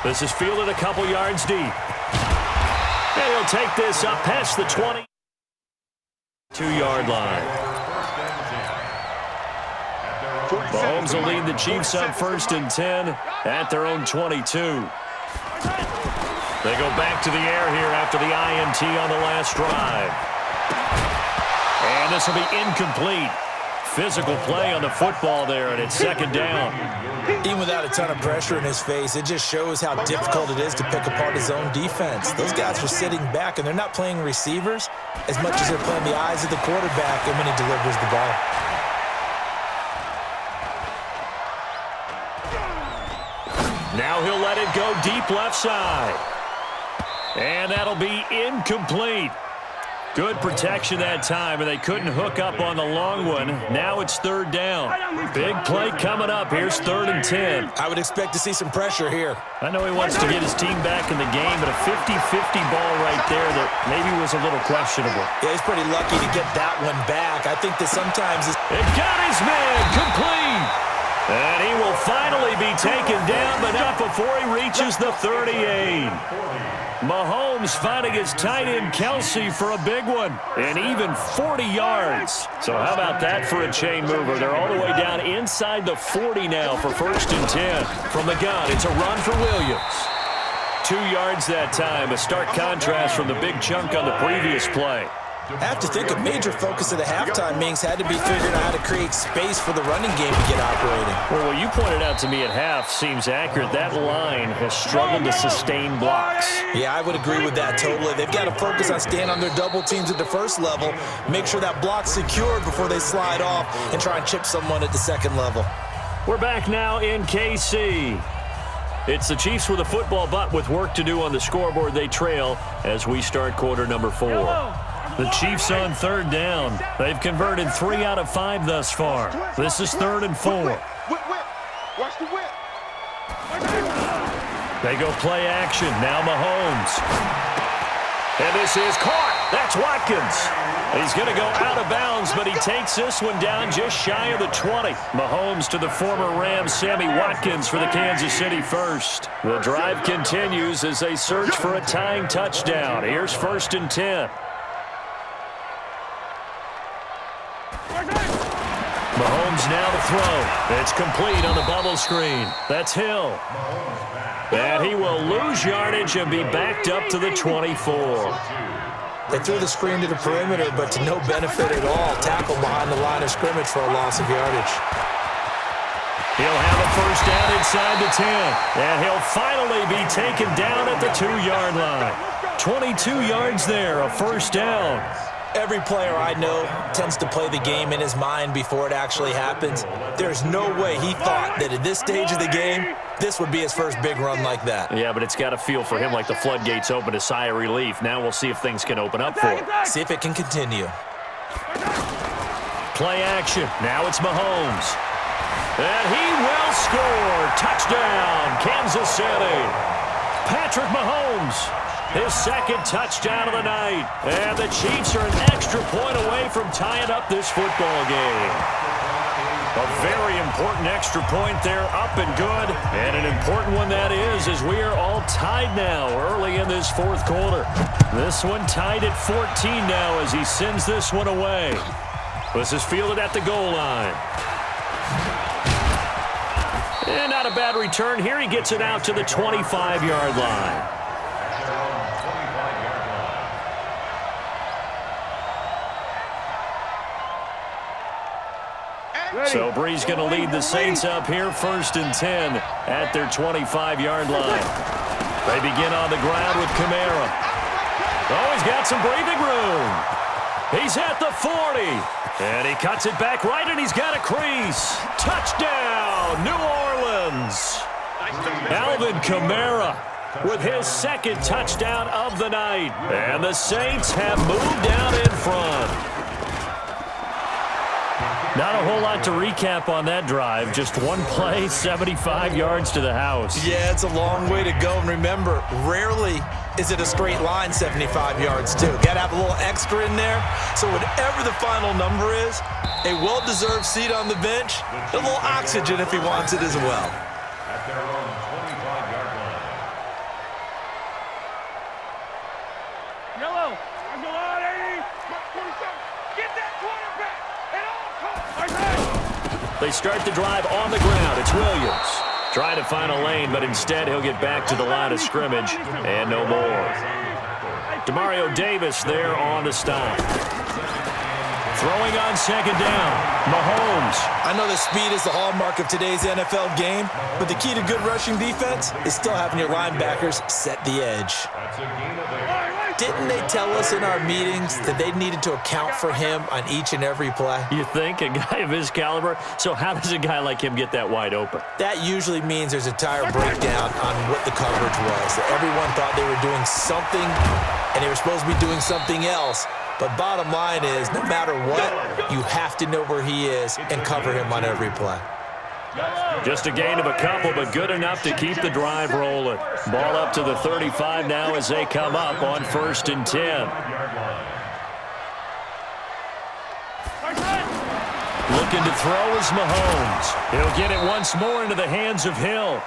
A: This is fielded a couple yards deep. And he'll take this up past the 22-yard line. Mahomes will lead the Chiefs up 1st and 10 at their own 22. They go back to the air here after the INT on the last drive. And this will be incomplete. Physical play on the football there, and it's 2nd down.
B: Even without a ton of pressure in his face, it just shows how difficult it is to pick apart his own defense. Those guys are sitting back, and they're not playing receivers as much as they're playing the eyes of the quarterback and when he delivers the ball.
A: Now he'll let it go deep left side. And that'll be incomplete. Good protection that time, and they couldn't hook up on the long one. Now it's 3rd down. Big play coming up. Here's 3rd and 10.
B: I would expect to see some pressure here.
A: I know he wants to get his team back in the game, but a 50-50 ball right there that maybe was a little questionable.
B: Yeah, he's pretty lucky to get that one back. I think that sometimes
A: it got his man complete. And he will finally be taken down, but not before he reaches the 38. Mahomes finding his tight end Kelsey for a big one, and even 40 yards. So how about that for a chain mover? They're all the way down inside the 40 now for 1st and 10. From the gun, it's a run for Williams. 2 yards that time, a stark contrast from the big chunk on the previous play.
B: I have to think a major focus of the halftime meetings had to be figuring out how to create space for the running game to get operating.
A: Well, what you pointed out to me at half seems accurate. That line has struggled to sustain blocks.
B: Yeah, I would agree with that totally. They've got to focus on staying on their double teams at the first level, make sure that block's secured before they slide off and try and chip someone at the second level.
A: We're back now in KC. It's the Chiefs with a football, but with work to do on the scoreboard, they trail as we start quarter number 4. The Chiefs on 3rd down. They've converted 3 out of 5 thus far. This is 3rd and 4.
D: Whip. Watch the whip.
A: They go play action. Now Mahomes. And this is caught. That's Watkins. He's going to go out of bounds, but he takes this one down just shy of the 20. Mahomes to the former Rams, Sammy Watkins for the Kansas City first. The drive continues as they search for a tying touchdown. Here's 1st and 10. Mahomes now to throw. It's complete on the bubble screen. That's Hill. And he will lose yardage and be backed up to the 24.
B: They threw the screen to the perimeter, but to no benefit at all. Tackle behind the line of scrimmage for a loss of yardage.
A: He'll have a 1st down inside the 10. And he'll finally be taken down at the 2-yard line. 22 yards there, a 1st down.
B: Every player I know tends to play the game in his mind before it actually happens. There's no way he thought that at this stage of the game, this would be his first big run like that.
A: Yeah, but it's got to feel for him like the floodgates open, a sigh of relief. Now we'll see if things can open up for him.
B: See if it can continue.
A: Play action. Now it's Mahomes. And he will score. Touchdown, Kansas City. Patrick Mahomes, his second touchdown of the night. And the Chiefs are an extra point away from tying up this football game. A very important extra point there, up and good. And an important one that is, as we are all tied now early in this fourth quarter. This one tied at 14 now as he sends this one away. This is fielded at the goal line. And not a bad return here. He gets it out to the 25-yard line. So Bree's going to lead the Saints up here, 1st and 10 at their 25-yard line. They begin on the ground with Kamara. Oh, he's got some breathing room. He's at the 40. And he cuts it back right, and he's got a crease. Touchdown, New Orleans. Alvin Kamara with his second touchdown of the night. And the Saints have moved down in front. Not a whole lot to recap on that drive. Just one play, 75 yards to the house.
B: Yeah, it's a long way to go. And remember, rarely is it a straight line 75 yards, too. Got to have a little extra in there. So whatever the final number is, a well-deserved seat on the bench, a little oxygen if he wants it as well.
C: At their own 25-yard line.
D: Yellow. There's a lot, 80. 47. Get that quarterback. At all costs.
A: They start the drive on the ground. It's Williams. Trying to find a lane, but instead he'll get back to the line of scrimmage and no more. Demario Davis there on the stop. Throwing on second down, Mahomes.
B: I know that speed is the hallmark of today's NFL game, but the key to good rushing defense is still having your linebackers set the edge.
C: That's a gain of 8.
B: Didn't they tell us in our meetings that they needed to account for him on each and every play?
A: You think? A guy of his caliber? So how does a guy like him get that wide open?
B: That usually means there's a tire breakdown on what the coverage was. Everyone thought they were doing something, and they were supposed to be doing something else. But bottom line is, no matter what, you have to know where he is and cover him on every play.
A: Just a gain of a couple, but good enough to keep the drive rolling. Ball up to the 35 now as they come up on 1st and 10. Looking to throw is Mahomes. He'll get it once more into the hands of Hill.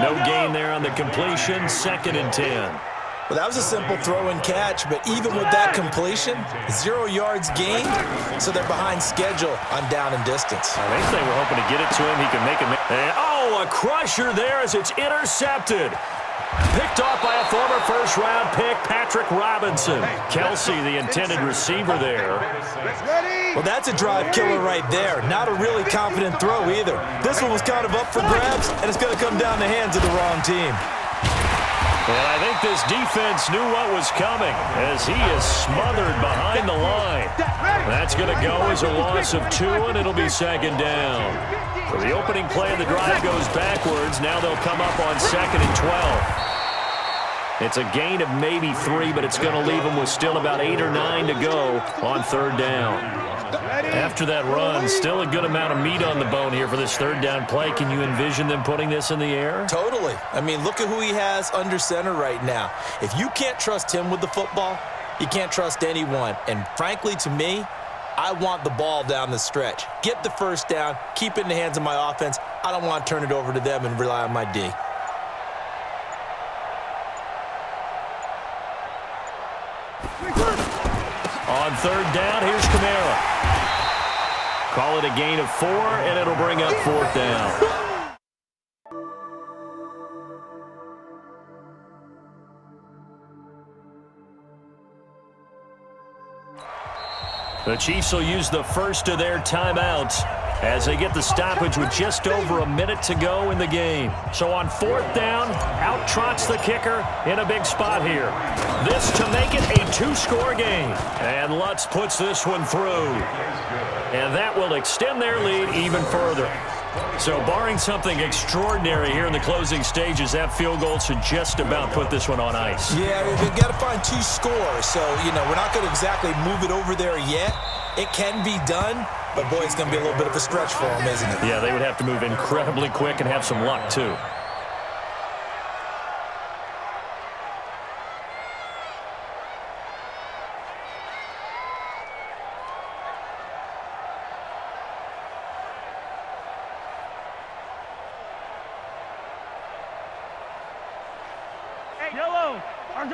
A: No gain there on the completion, 2nd and 10.
B: Well, that was a simple throw and catch, but even with that completion, 0 yards gained, so they're behind schedule on down and distance.
A: I think they were hoping to get it to him. He can make it. And, oh, a crusher there as it's intercepted. Picked off by a former first-round pick, Patrick Robinson. Kelsey, the intended receiver there.
B: Well, that's a drive killer right there. Not a really confident throw either. This one was kind of up for grabs, and it's going to come down the hands of the wrong team.
A: And I think this defense knew what was coming as he is smothered behind the line. That's going to go as a loss of 2, and it'll be 2nd down. So the opening play of the drive goes backwards. Now they'll come up on 2nd and 12. It's a gain of maybe 3, but it's going to leave them with still about 8 or 9 to go on 3rd down. After that run, still a good amount of meat on the bone here for this 3rd down play. Can you envision them putting this in the air?
B: Totally. I mean, look at who he has under center right now. If you can't trust him with the football, you can't trust anyone. And frankly, to me, I want the ball down the stretch. Get the 1st down, keep it in the hands of my offense. I don't want to turn it over to them and rely on my D.
A: On 3rd down, here's Kamara. Call it a gain of 4, and it'll bring up 4th down. The Chiefs will use the first of their timeouts as they get the stoppage with just over a minute to go in the game. So on 4th down, out trots the kicker in a big spot here. This to make it a 2-score game. And Lutz puts this one through. And that will extend their lead even further. So barring something extraordinary here in the closing stages, that field goal should just about put this one on ice.
B: Yeah, we've got to find 2 scores. So, we're not going to exactly move it over there yet. It can be done, But, boy, it's going to be a little bit of a stretch for them, isn't it?
A: Yeah, they would have to move incredibly quick and have some luck, too.
D: Yellow, I'm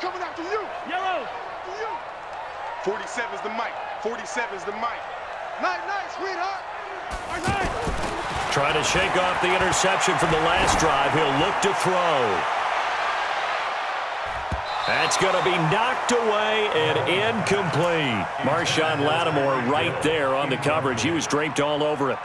D: coming after you. Yellow, after you.
E: 47's the mic. 47's the mic.
D: Night, sweetheart. Night.
A: Trying to shake off the interception from the last drive. He'll look to throw. That's going to be knocked away and incomplete. Marshawn Lattimore right there on the coverage. He was draped all over it.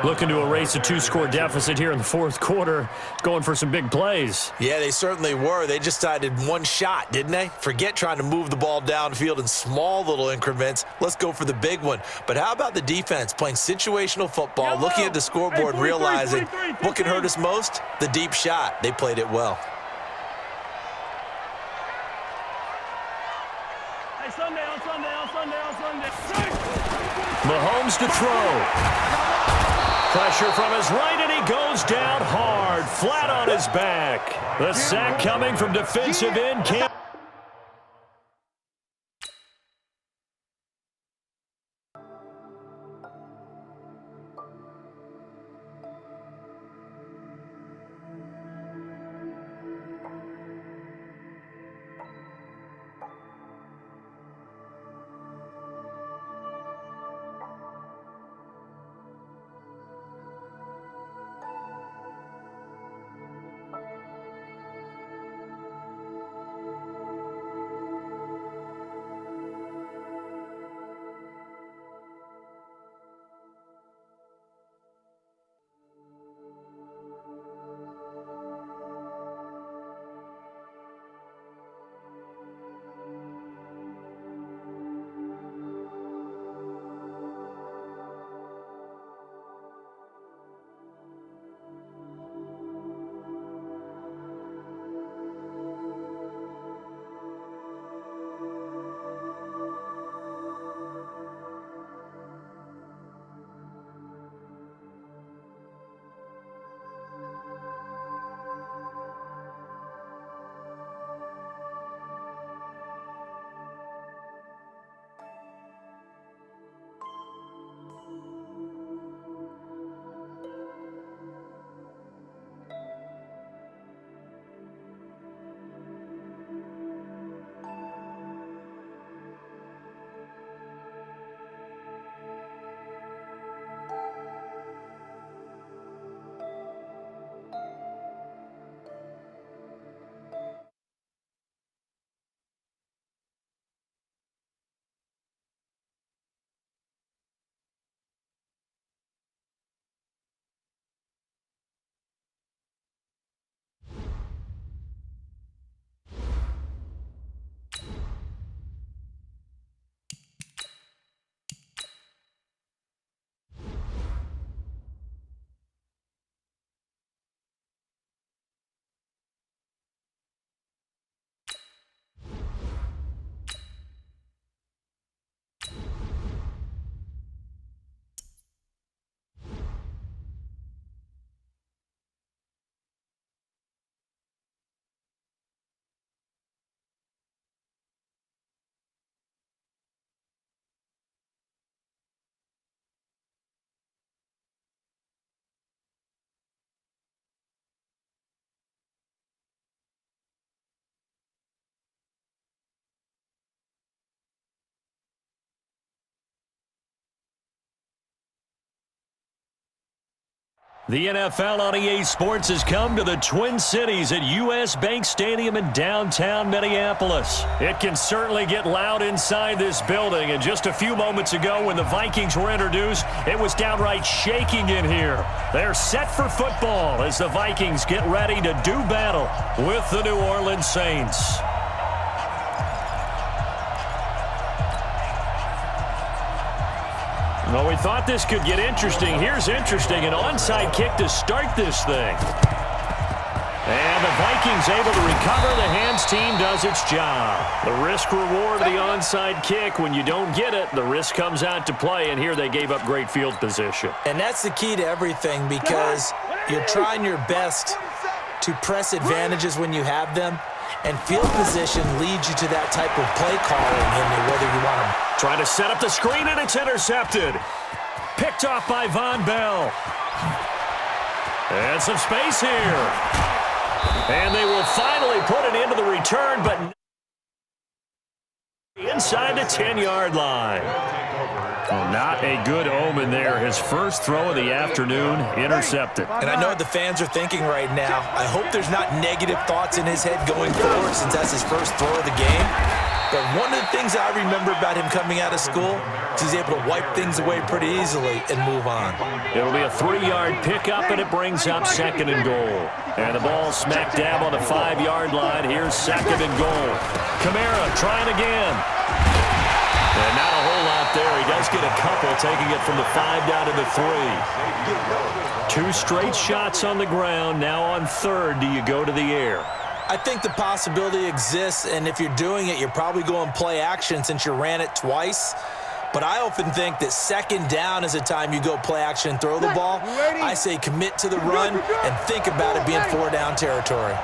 A: Looking to erase a 2-score deficit here in the fourth quarter. Going for some big plays.
B: Yeah, they certainly were. They just decided one shot, didn't they? Forget trying to move the ball downfield in small little increments. Let's go for the big one. But how about the defense playing situational football, looking at the scoreboard and realizing what can hurt us most? The deep shot. They played it well.
D: Sunday.
A: Mahomes to throw. Pressure from his right, and he goes down hard, flat on his back. The sack coming from defensive end. The NFL on EA Sports has come to the Twin Cities at U.S. Bank Stadium in downtown Minneapolis. It can certainly get loud inside this building, and just a few moments ago when the Vikings were introduced, it was downright shaking in here. They're set for football as the Vikings get ready to do battle with the New Orleans Saints. Well, we thought this could get interesting. Here's interesting, an onside kick to start this thing. And the Vikings able to recover. The hands team does its job. The risk reward of the onside kick. When you don't get it, the risk comes out to play, and here they gave up great field position.
B: And that's the key to everything, because you're trying your best to press advantages when you have them, and field position leads you to that type of play calling, and whether you want to.
A: Trying to set up the screen, and it's intercepted. Picked off by Von Bell. And some space here. And they will finally put it into the return, but inside the 10-yard line. Oh, not a good omen there. His first throw of the afternoon, intercepted.
B: And I know what the fans are thinking right now. I hope there's not negative thoughts in his head going forward, since that's his first throw of the game. But one of the things I remember about him coming out of school is he's able to wipe things away pretty easily and move on.
A: It'll be a 3-yard pickup, and it brings up 2nd and goal. And the ball smack dab on the 5-yard line. Here's 2nd and goal. Kamara trying again. And not a whole lot there. He does get a couple, taking it from the 5 down to the 3. 2 straight shots on the ground. Now on 3rd, do you go to the air?
B: I think the possibility exists, and if you're doing it, you're probably going play action since you ran it twice. But I often think that 2nd down is the time you go play action and throw the ball. I say commit to the run and think about it being 4-down territory.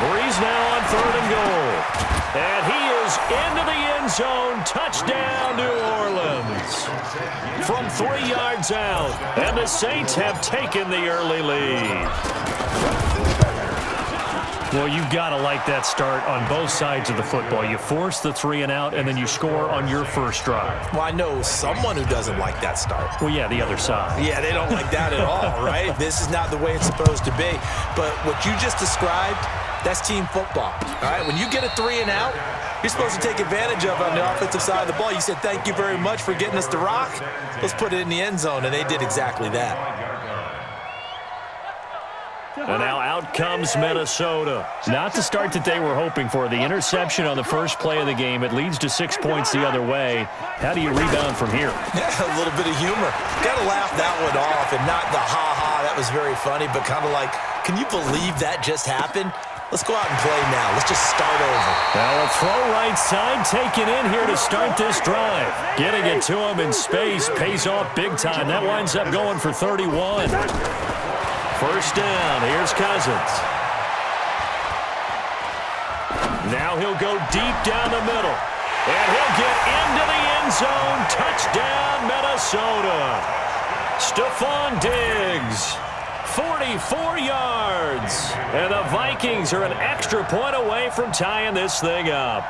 A: Breeze now on 3rd and goal. And he is into the end zone. Touchdown, New Orleans. From 3 yards out. And the Saints have taken the early lead. Well, you've got to like that start on both sides of the football. You force the 3 and out, and then you score on your first drive.
B: Well, I know someone who doesn't like that start.
A: Well, yeah, the other side.
B: Yeah, they don't like that at all, right? This is not the way it's supposed to be. But what you just described, that's team football, all right? When you get a 3 and out, you're supposed to take advantage of it on the offensive side of the ball. You said, thank you very much for getting us to rock. Let's put it in the end zone, and they did exactly that.
A: And now out comes Minnesota. Not the start that they were hoping for. The interception on the first play of the game. It leads to 6 points the other way. How do you rebound from here?
B: Yeah, a little bit of humor. Got to laugh that one off, and not the ha-ha, that was very funny, but kind of like, can you believe that just happened? Let's go out and play now. Let's just start over.
A: Now a throw right side taken in here to start this drive. Getting it to him in space pays off big time. That winds up going for 31. First down, here's Cousins. Now he'll go deep down the middle. And he'll get into the end zone. Touchdown, Minnesota. Stephon Diggs, 44 yards. And the Vikings are an extra point away from tying this thing up.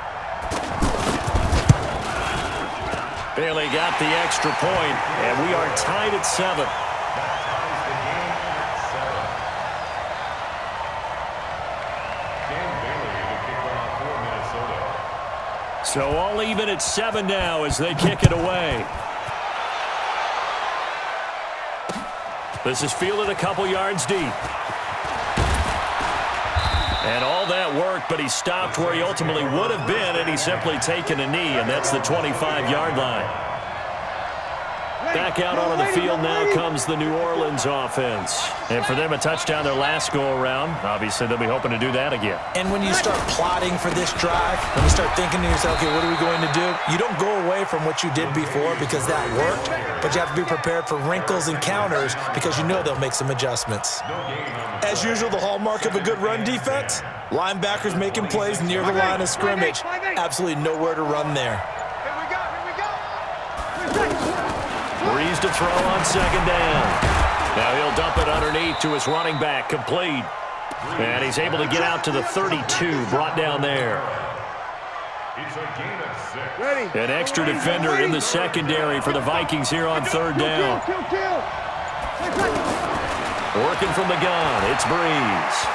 A: Bailey got the extra point, and we are tied at 7. So all even at 7 now as they kick it away. This is fielded a couple yards deep. And all that work, but he stopped where he ultimately would have been, and he's simply taken a knee, and that's the 25-yard line. Back out onto the field now comes the New Orleans offense. And for them, a touchdown their last go-around. Obviously, they'll be hoping to do that again.
B: And when you start plotting for this drive, when you start thinking to yourself, okay, what are we going to do? You don't go away from what you did before because that worked, but you have to be prepared for wrinkles and counters because you know they'll make some adjustments. As usual, the hallmark of a good run defense, linebackers making plays near the line of scrimmage. Absolutely nowhere to run there.
A: Breeze to throw on 2nd down. Now he'll dump it underneath to his running back, complete. And he's able to get out to the 32, brought down there. An extra defender in the secondary for the Vikings here on 3rd down. Working from the gun, it's Breeze.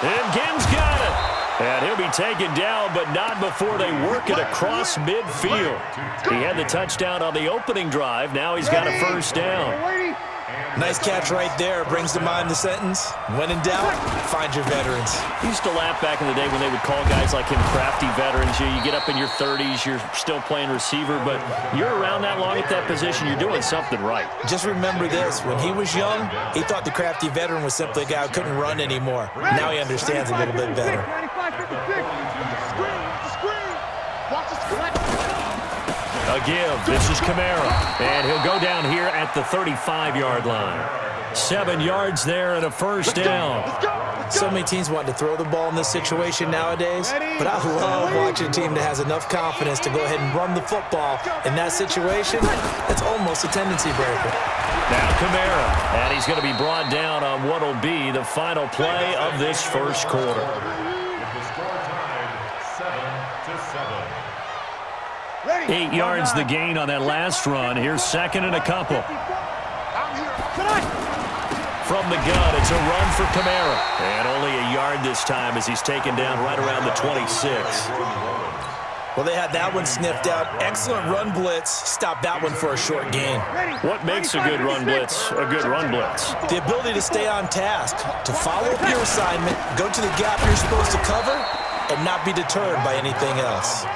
A: And Gibbs got it. And he'll be taken down, but not before they work it across midfield. He had the touchdown on the opening drive. Now he's got a first down.
B: Nice catch right there. Brings to mind the sentence, when in doubt, find your veterans.
A: I used to laugh back in the day when they would call guys like him crafty veterans. You get up in your 30s, you're still playing receiver, but you're around that long at that position, you're doing something right.
B: Just remember this. When he was young, he thought the crafty veteran was simply a guy who couldn't run anymore. Now he understands a little bit better.
A: A give. This is Kamara. And he'll go down here at the 35-yard line. 7 yards there and a first down.
B: So many teams want to throw the ball in this situation nowadays, but I love watching a team that has enough confidence to go ahead and run the football. In that situation, it's almost a tendency breaker.
A: Now Kamara, and he's going to be brought down on what will be the final play of this first quarter.
C: With the score tied 7-7.
A: 8 yards the gain on that last run. Here's second and a couple. From the gun, it's a run for Kamara. And only a yard this time as he's taken down right around the 26.
B: Well, they had that one sniffed out. Excellent run blitz. Stopped that one for a short gain.
A: What makes a good run blitz a good run blitz?
B: The ability to stay on task, to follow up your assignment, go to the gap you're supposed to cover, and not be deterred by anything else.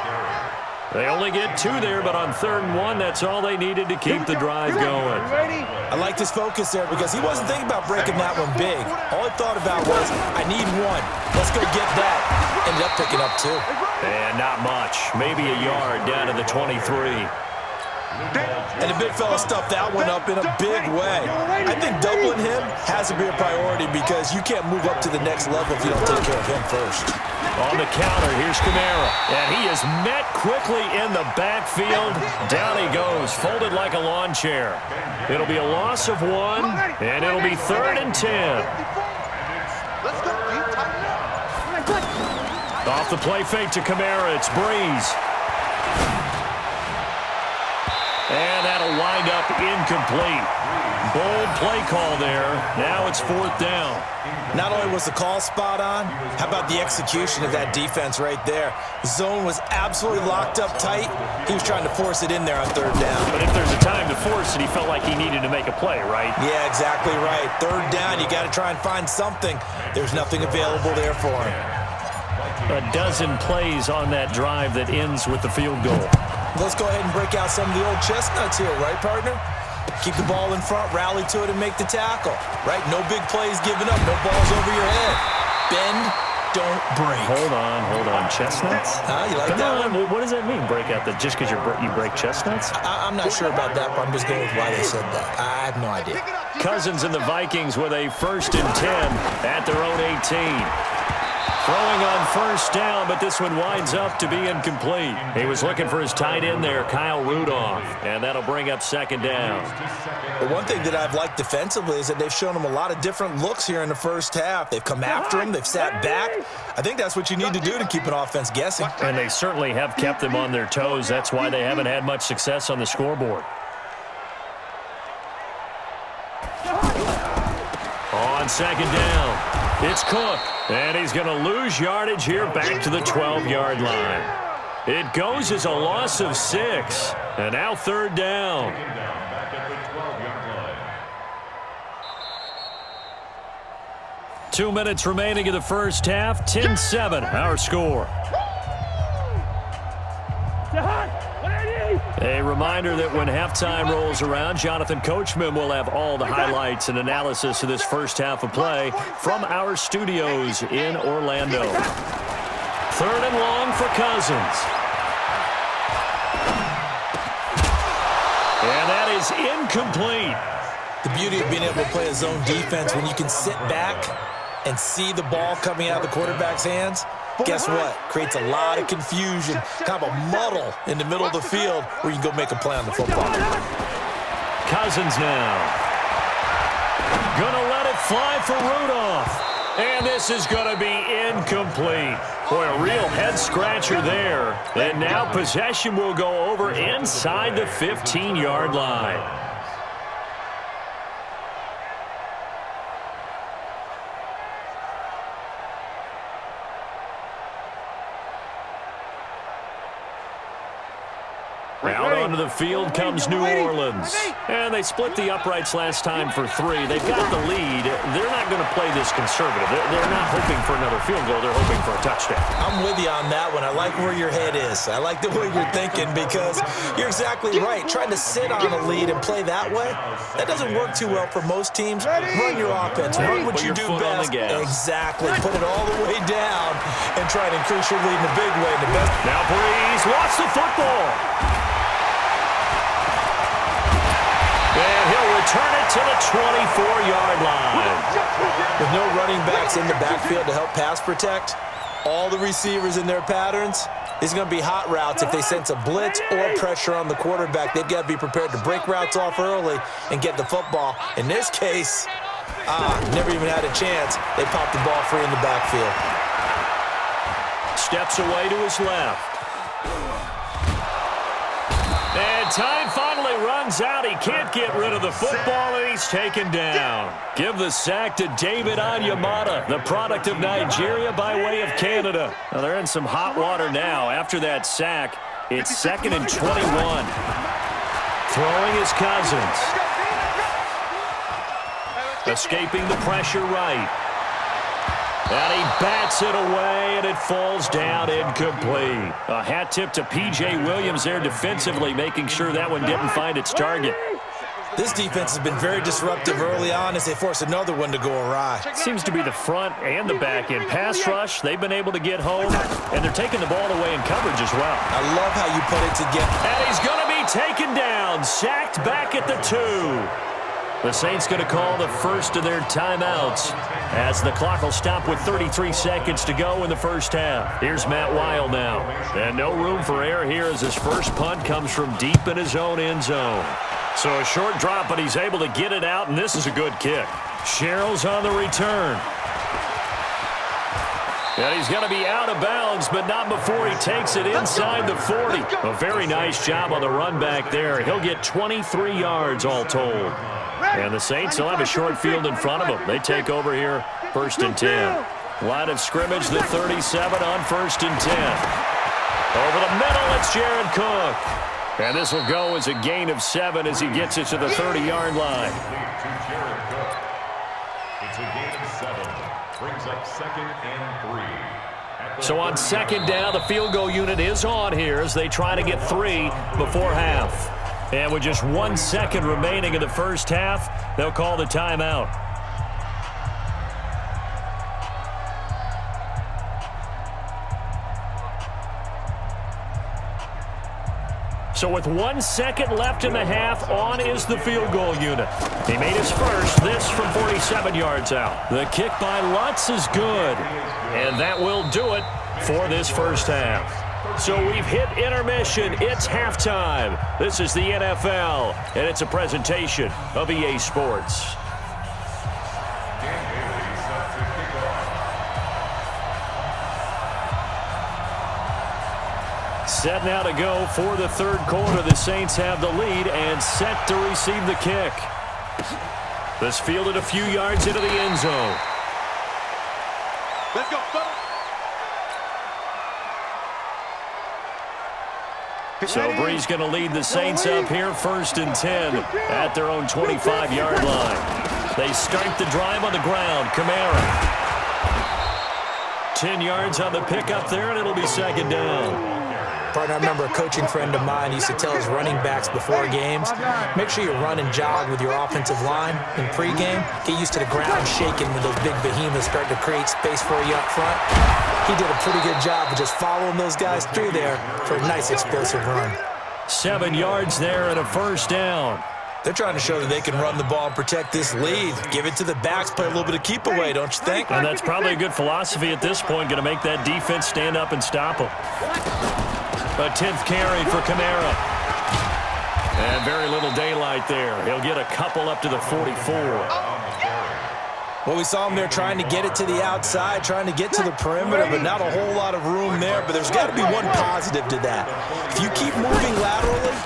A: They only get 2 there, but on 3rd and 1, that's all they needed to keep the drive going.
B: I liked his focus there because he wasn't thinking about breaking that one big. All he thought about was, I need 1. Let's go get that. Ended up picking up 2.
A: And not much. Maybe a yard down to the 23.
B: And the big fella stuffed that one up in a big way. I think doubling him has to be a priority because you can't move up to the next level if you don't take care of him first.
A: On the counter, here's Kamara. And he is met quickly in the backfield. Down he goes, folded like a lawn chair. It'll be a loss of 1, and it'll be 3rd and 10.
D: Let's go, deep, tighten up.
A: Off the play fake to Kamara, it's Breeze. And that'll wind up incomplete. Bold play call there. Now it's 4th down.
B: Not only was the call spot on, how about the execution of that defense right there? Zone was absolutely locked up tight. He was trying to force it in there on 3rd down.
A: But if there's a time to force it, he felt like he needed to make a play, right?
B: Yeah, exactly right. 3rd down, you got to try and find something. There's nothing available there for him.
A: A dozen plays on that drive that ends with the field goal.
B: Let's go ahead and break out some of the old chestnuts here, right, partner? Keep the ball in front, rally to it, and make the tackle, right? No big plays given up, no balls over your head. Bend, don't break.
A: Hold on. Chestnuts?
B: You like that one?
A: What does that mean, break out? Just because you break chestnuts?
B: I'm not sure about that, but I'm just going with why they said that. I have no idea.
A: Cousins and the Vikings with a 1st and 10 at their own 18. Throwing on 1st down, but this one winds up to be incomplete. He was looking for his tight end there, Kyle Rudolph, and that'll bring up 2nd down.
B: But one thing that I've liked defensively is that they've shown him a lot of different looks here in the first half. They've come after him. They've sat back. I think that's what you need to do to keep an offense guessing.
A: And they certainly have kept them on their toes. That's why they haven't had much success on the scoreboard. On 2nd down, it's Cook. And he's going to lose yardage here back to the 12-yard line. It goes as a loss of 6. And now 3rd down.
C: Back at the 12-yard line.
A: 2 minutes remaining in the first half. 10-7, our score. A reminder that when halftime rolls around, Jonathan Coachman will have all the highlights and analysis of this first half of play from our studios in Orlando. 3rd and long for Cousins. And that is incomplete.
B: The beauty of being able to play a zone defense when you can sit back and see the ball coming out of the quarterback's hands, guess what? Creates a lot of confusion, kind of a muddle in the middle of the field where you can go make a play on the football.
A: Cousins now. Gonna let it fly for Rudolph. And this is gonna be incomplete. Boy, a real head-scratcher there. And now possession will go over inside the 15-yard line. Out on Onto the field comes New Orleans. And they split the uprights last time for 3. They've got the lead. They're not going to play this conservative. They're not hoping for another field goal. They're hoping for a touchdown.
B: I'm with you on that one. I like where your head is. I like the way you're thinking because you're exactly right. Trying to sit on a lead and play that way, that doesn't work too well for most teams. Run your offense. Run what you do best. Exactly. Put it all the way down and try to increase your lead in a big way.
A: Now Breeze lost the football. And he'll return it to the 24-yard line.
B: With no running backs in the backfield to help pass protect, all the receivers in their patterns, these are going to be hot routes. If they sense a blitz or pressure on the quarterback, they've got to be prepared to break routes off early and get the football. In this case, never even had a chance. They popped the ball free in the backfield.
A: Steps away to his left. And time finally runs out. He can't get rid of the football, and he's taken down. Give the sack to David Onyemata, the product of Nigeria by way of Canada. Now, they're in some hot water now. After that sack, it's 2nd and 21. Throwing his Cousins. Escaping the pressure right. And he bats it away, and it falls down incomplete. A hat tip to P.J. Williams there defensively, making sure that one didn't find its target.
B: This defense has been very disruptive early on as they force another one to go awry.
A: Seems to be the front and the back end. Pass rush, they've been able to get home, and they're taking the ball away in coverage as well.
B: I love how you put it together.
A: And he's going to be taken down, sacked back at the 2. The Saints going to call the first of their timeouts as the clock will stop with 33 seconds to go in the first half. Here's Matt Weil now. And no room for error here as his first punt comes from deep in his own end zone. So a short drop, but he's able to get it out, and this is a good kick. Sherrill's on the return. And he's going to be out of bounds, but not before he takes it inside the 40. A very nice job on the run back there. He'll get 23 yards all told. And the Saints will have a short field in front of them. They take over here, 1st and 10. Line of scrimmage, the 37 on 1st and 10. Over the middle, it's Jared Cook. And this will go as a gain of 7 as he gets it to the 30-yard line.
C: It's a gain of 7. Brings up 2nd and 3.
A: So on 2nd down, the field goal unit is on here as they try to get 3 before half. And with just 1 second remaining in the first half, they'll call the timeout. So with 1 second left in the half, on is the field goal unit. He made his first, this from 47 yards out. The kick by Lutz is good. And that will do it for this first half. So we've hit intermission. It's halftime. This is the NFL, and it's a presentation of EA Sports. Set now to go for the 3rd quarter. The Saints have the lead and set to receive the kick. This fielded a few yards into the end zone.
D: Let's go, fellas.
A: So Breeze going to lead the Saints up here, 1st and 10 at their own 25-yard line. They start the drive on the ground. Kamara. 10 yards on the pickup there, and it'll be 2nd down.
B: Partner, I remember a coaching friend of mine used to tell his running backs before games, make sure you run and jog with your offensive line in pregame. Get used to the ground shaking when those big behemoths start to create space for you up front. He did a pretty good job of just following those guys through there for a nice explosive run.
A: 7 yards there and a 1st down.
B: They're trying to show that they can run the ball and protect this lead. Give it to the backs, play a little bit of keep away, don't you think?
A: And that's probably a good philosophy at this point, going to make that defense stand up and stop them. A 10th carry for Kamara. And very little daylight there. He'll get a couple up to the 44.
B: Well, we saw him there trying to get it to the outside, trying to get to the perimeter, but not a whole lot of room there. But there's got to be one positive to that. If you keep moving laterally,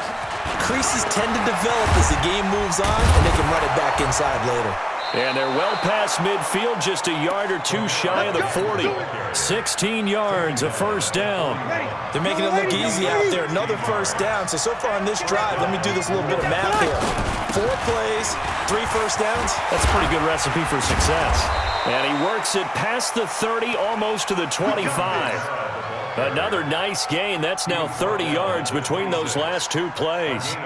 B: creases tend to develop as the game moves on, and they can run it back inside later.
A: And they're well past midfield, just a yard or two shy of the 40. 16 yards, a first down.
B: They're making it look easy out there. Another first down. So far on this drive, let me do this little bit of math here. 4 plays, 3 first downs.
A: That's a pretty good recipe for success. And he works it past the 30, almost to the 25. Another nice gain. That's now 30 yards between those last 2 plays.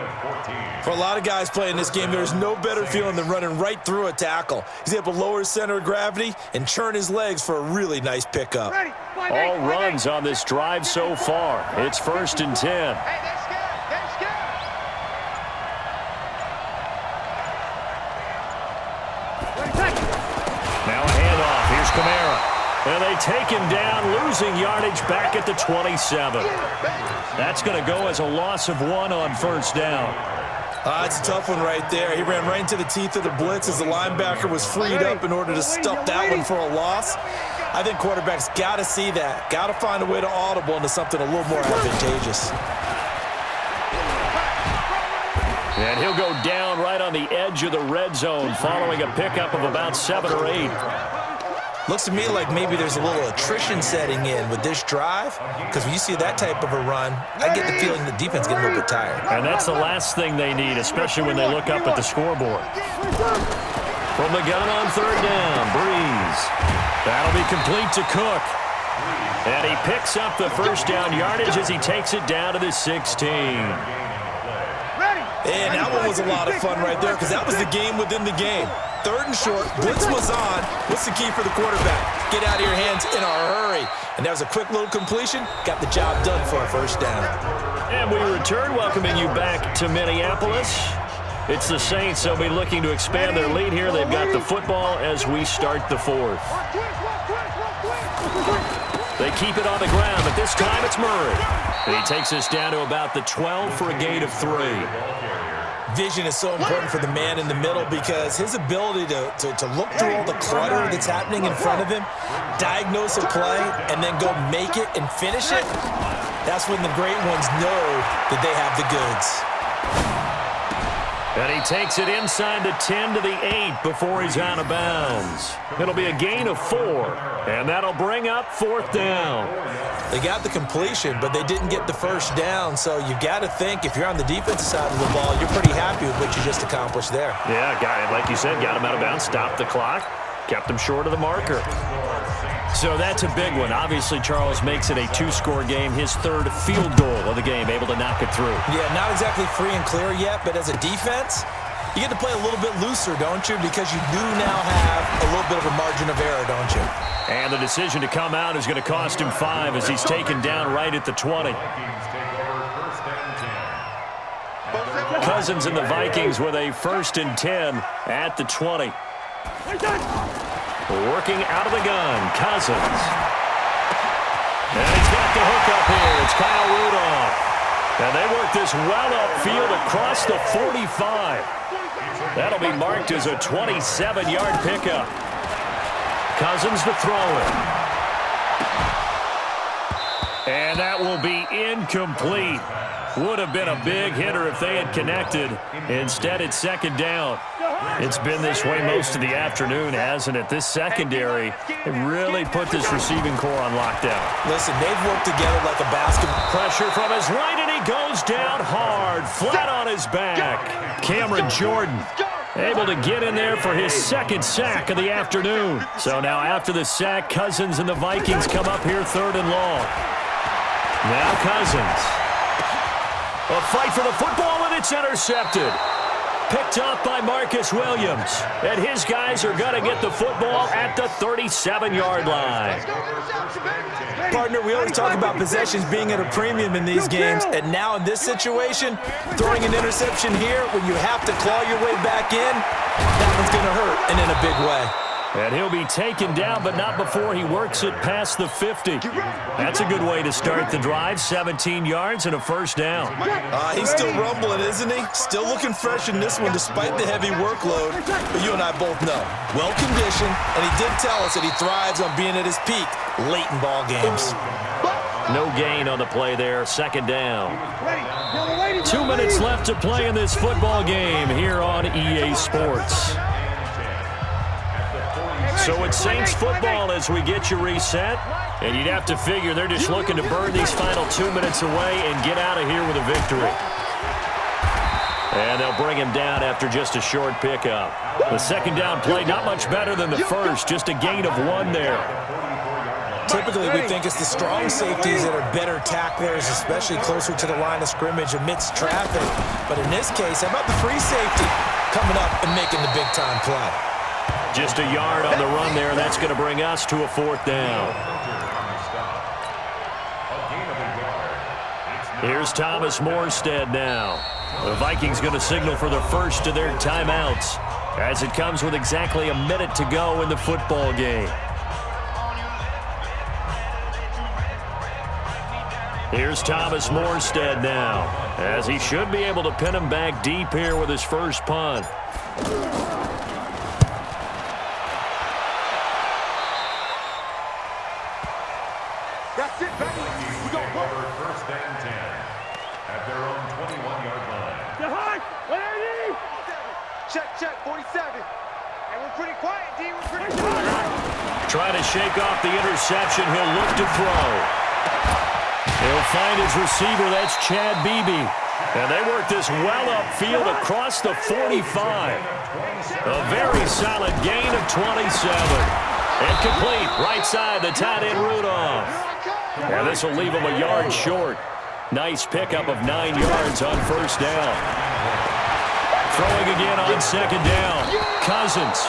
B: For a lot of guys playing this game, there's no better feeling than running right through a tackle. He's able to lower his center of gravity and churn his legs for a really nice pickup.
A: All runs on this drive so far. It's 1st and 10.
D: Hey, they're scared. They're scared.
A: Now a handoff. Here's Kamara. And they take him down, losing yardage back at the 27. That's going to go as a loss of 1 on first down.
B: It's a tough one right there. He ran right into the teeth of the blitz as the linebacker was freed up in order to stuff that one for a loss. I think quarterbacks got to see that. Got to find a way to audible into something a little more advantageous.
A: And he'll go down right on the edge of the red zone following a pickup of about 7 or 8.
B: Looks to me like maybe there's a little attrition setting in with this drive, because when you see that type of a run, I get the feeling the defense getting a little bit tired.
A: And that's the last thing they need, especially when they look up at the scoreboard. From the gun on 3rd down, Breeze. That'll be complete to Cook. And he picks up the first down yardage as he takes it down to the 16.
B: And that one was a lot of fun right there, because that was the game within the game. 3rd and short, blitz was on. What's the key for the quarterback? Get out of your hands in a hurry. And that was a quick little completion. Got the job done for a first down.
A: And we return, welcoming you back to Minneapolis. It's the Saints. They'll be looking to expand their lead here. They've got the football as we start the 4th. They keep it on the ground, but this time it's Murray. And he takes us down to about the 12 for a gain of 3.
B: Vision is so important for the man in the middle, because his ability to look through all the clutter that's happening in front of him, diagnose a play, and then go make it and finish it, that's when the great ones know that they have the goods.
A: And he takes it inside the 10 to the 8 before he's out of bounds. It'll be a gain of 4, and that'll bring up 4th down.
B: They got the completion, but they didn't get the first down, so you got to think if you're on the defensive side of the ball, you're pretty happy with what you just accomplished there.
A: Yeah, like you said, got him out of bounds, stopped the clock, kept him short of the marker. So that's a big one. Obviously, Charles makes it a 2-score game, his 3rd field goal of the game, able to knock it through.
B: Yeah, not exactly free and clear yet, but as a defense, you get to play a little bit looser, don't you? Because you do now have a little bit of a margin of error, don't you?
A: And the decision to come out is going to cost him 5 as he's taken down right at the 20. Cousins and the Vikings with a 1st and 10 at the 20. Working out of the gun, Cousins. And he's got the hook up here. It's Kyle Rudolph. And they work this well upfield across the 45. That'll be marked as a 27-yard pickup. Cousins to throw it. And that will be incomplete. Would have been a big hitter if they had connected. Instead, it's 2nd down. It's been this way most of the afternoon, hasn't it? This secondary really put this receiving core on lockdown.
B: Listen, they've worked together like a basketball.
A: Pressure from his right, and he goes down hard, flat on his back. Cameron Jordan able to get in there for his 2nd sack of the afternoon. So now after the sack, Cousins and the Vikings come up here 3rd and long. Now Cousins. A fight for the football, and it's intercepted. Picked up by Marcus Williams. And his guys are going to get the football at the 37-yard line.
B: Partner, we always talk about possessions being at a premium in these games, and now in this situation, throwing an interception here when you have to claw your way back in, that one's going to hurt, and in a big way.
A: And he'll be taken down, but not before he works it past the 50. That's a good way to start the drive. 17 yards and a 1st down.
B: He's still rumbling, isn't he? Still looking fresh in this one despite the heavy workload. But you and I both know, well-conditioned, and he did tell us that he thrives on being at his peak late in ball games.
A: No gain on the play there. 2nd down. 2 minutes left to play in this football game here on EA Sports. So it's Saints football as we get you reset. And you'd have to figure they're just looking to burn these final 2 minutes away and get out of here with a victory. And they'll bring him down after just a short pickup. The second down play, not much better than the first, just a gain of 1 there.
B: Typically, we think it's the strong safeties that are better tacklers, especially closer to the line of scrimmage amidst traffic. But in this case, how about the free safety coming up and making the big-time play?
A: Just a yard on the run there, and that's going to bring us to a 4th down. Here's Thomas Morstead now. The Vikings going to signal for the first of their timeouts as it comes with exactly a minute to go in the football game. Here's Thomas Morstead now, as he should be able to pin him back deep here with his first punt.
D: That's it, baby. We go
C: Over first and 10 at their own 21-yard line.
D: Check, 47. And we're pretty quiet, D. We're pretty quiet.
A: Trying to shake off the interception. He'll look to throw. He'll find his receiver. That's Chad Beebe. And they work this well upfield across the 45. A very solid gain of 27. And complete right side, the tight end Rudolph. And this will leave him a yard short. Nice pickup of 9 yards on first down. Throwing again on second down. Cousins.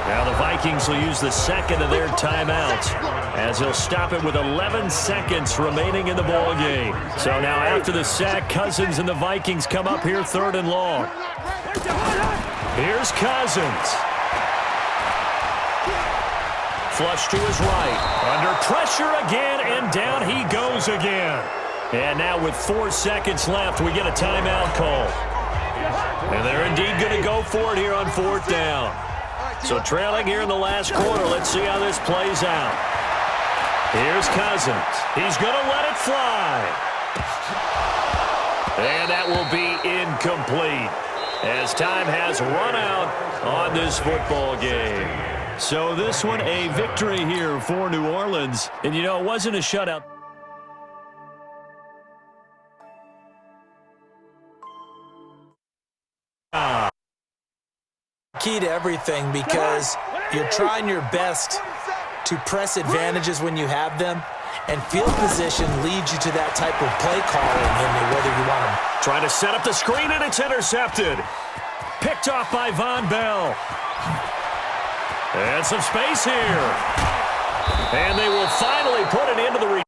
A: Now the Vikings will use the second of their timeouts as he'll stop it with 11 seconds remaining in the ball game. So now after the sack, Cousins and the Vikings come up here 3rd and long. Here's Cousins. Flush to his right. Under pressure again, and down he goes again. And now with 4 seconds left, we get a timeout call. And they're indeed going to go for it here on 4th down. So trailing here in the last quarter, let's see how this plays out. Here's Cousins. He's going to let it fly. And that will be incomplete as time has run out on this football game. So this one a victory here for New Orleans. And, you know, it wasn't a shutout.
B: Key to everything, because you're trying your best to press advantages when you have them, and field position leads you to that type of play calling, whether you want to.
A: Trying to set up the screen, and it's intercepted. Picked off by Von Bell. And some space here. And they will finally put it into the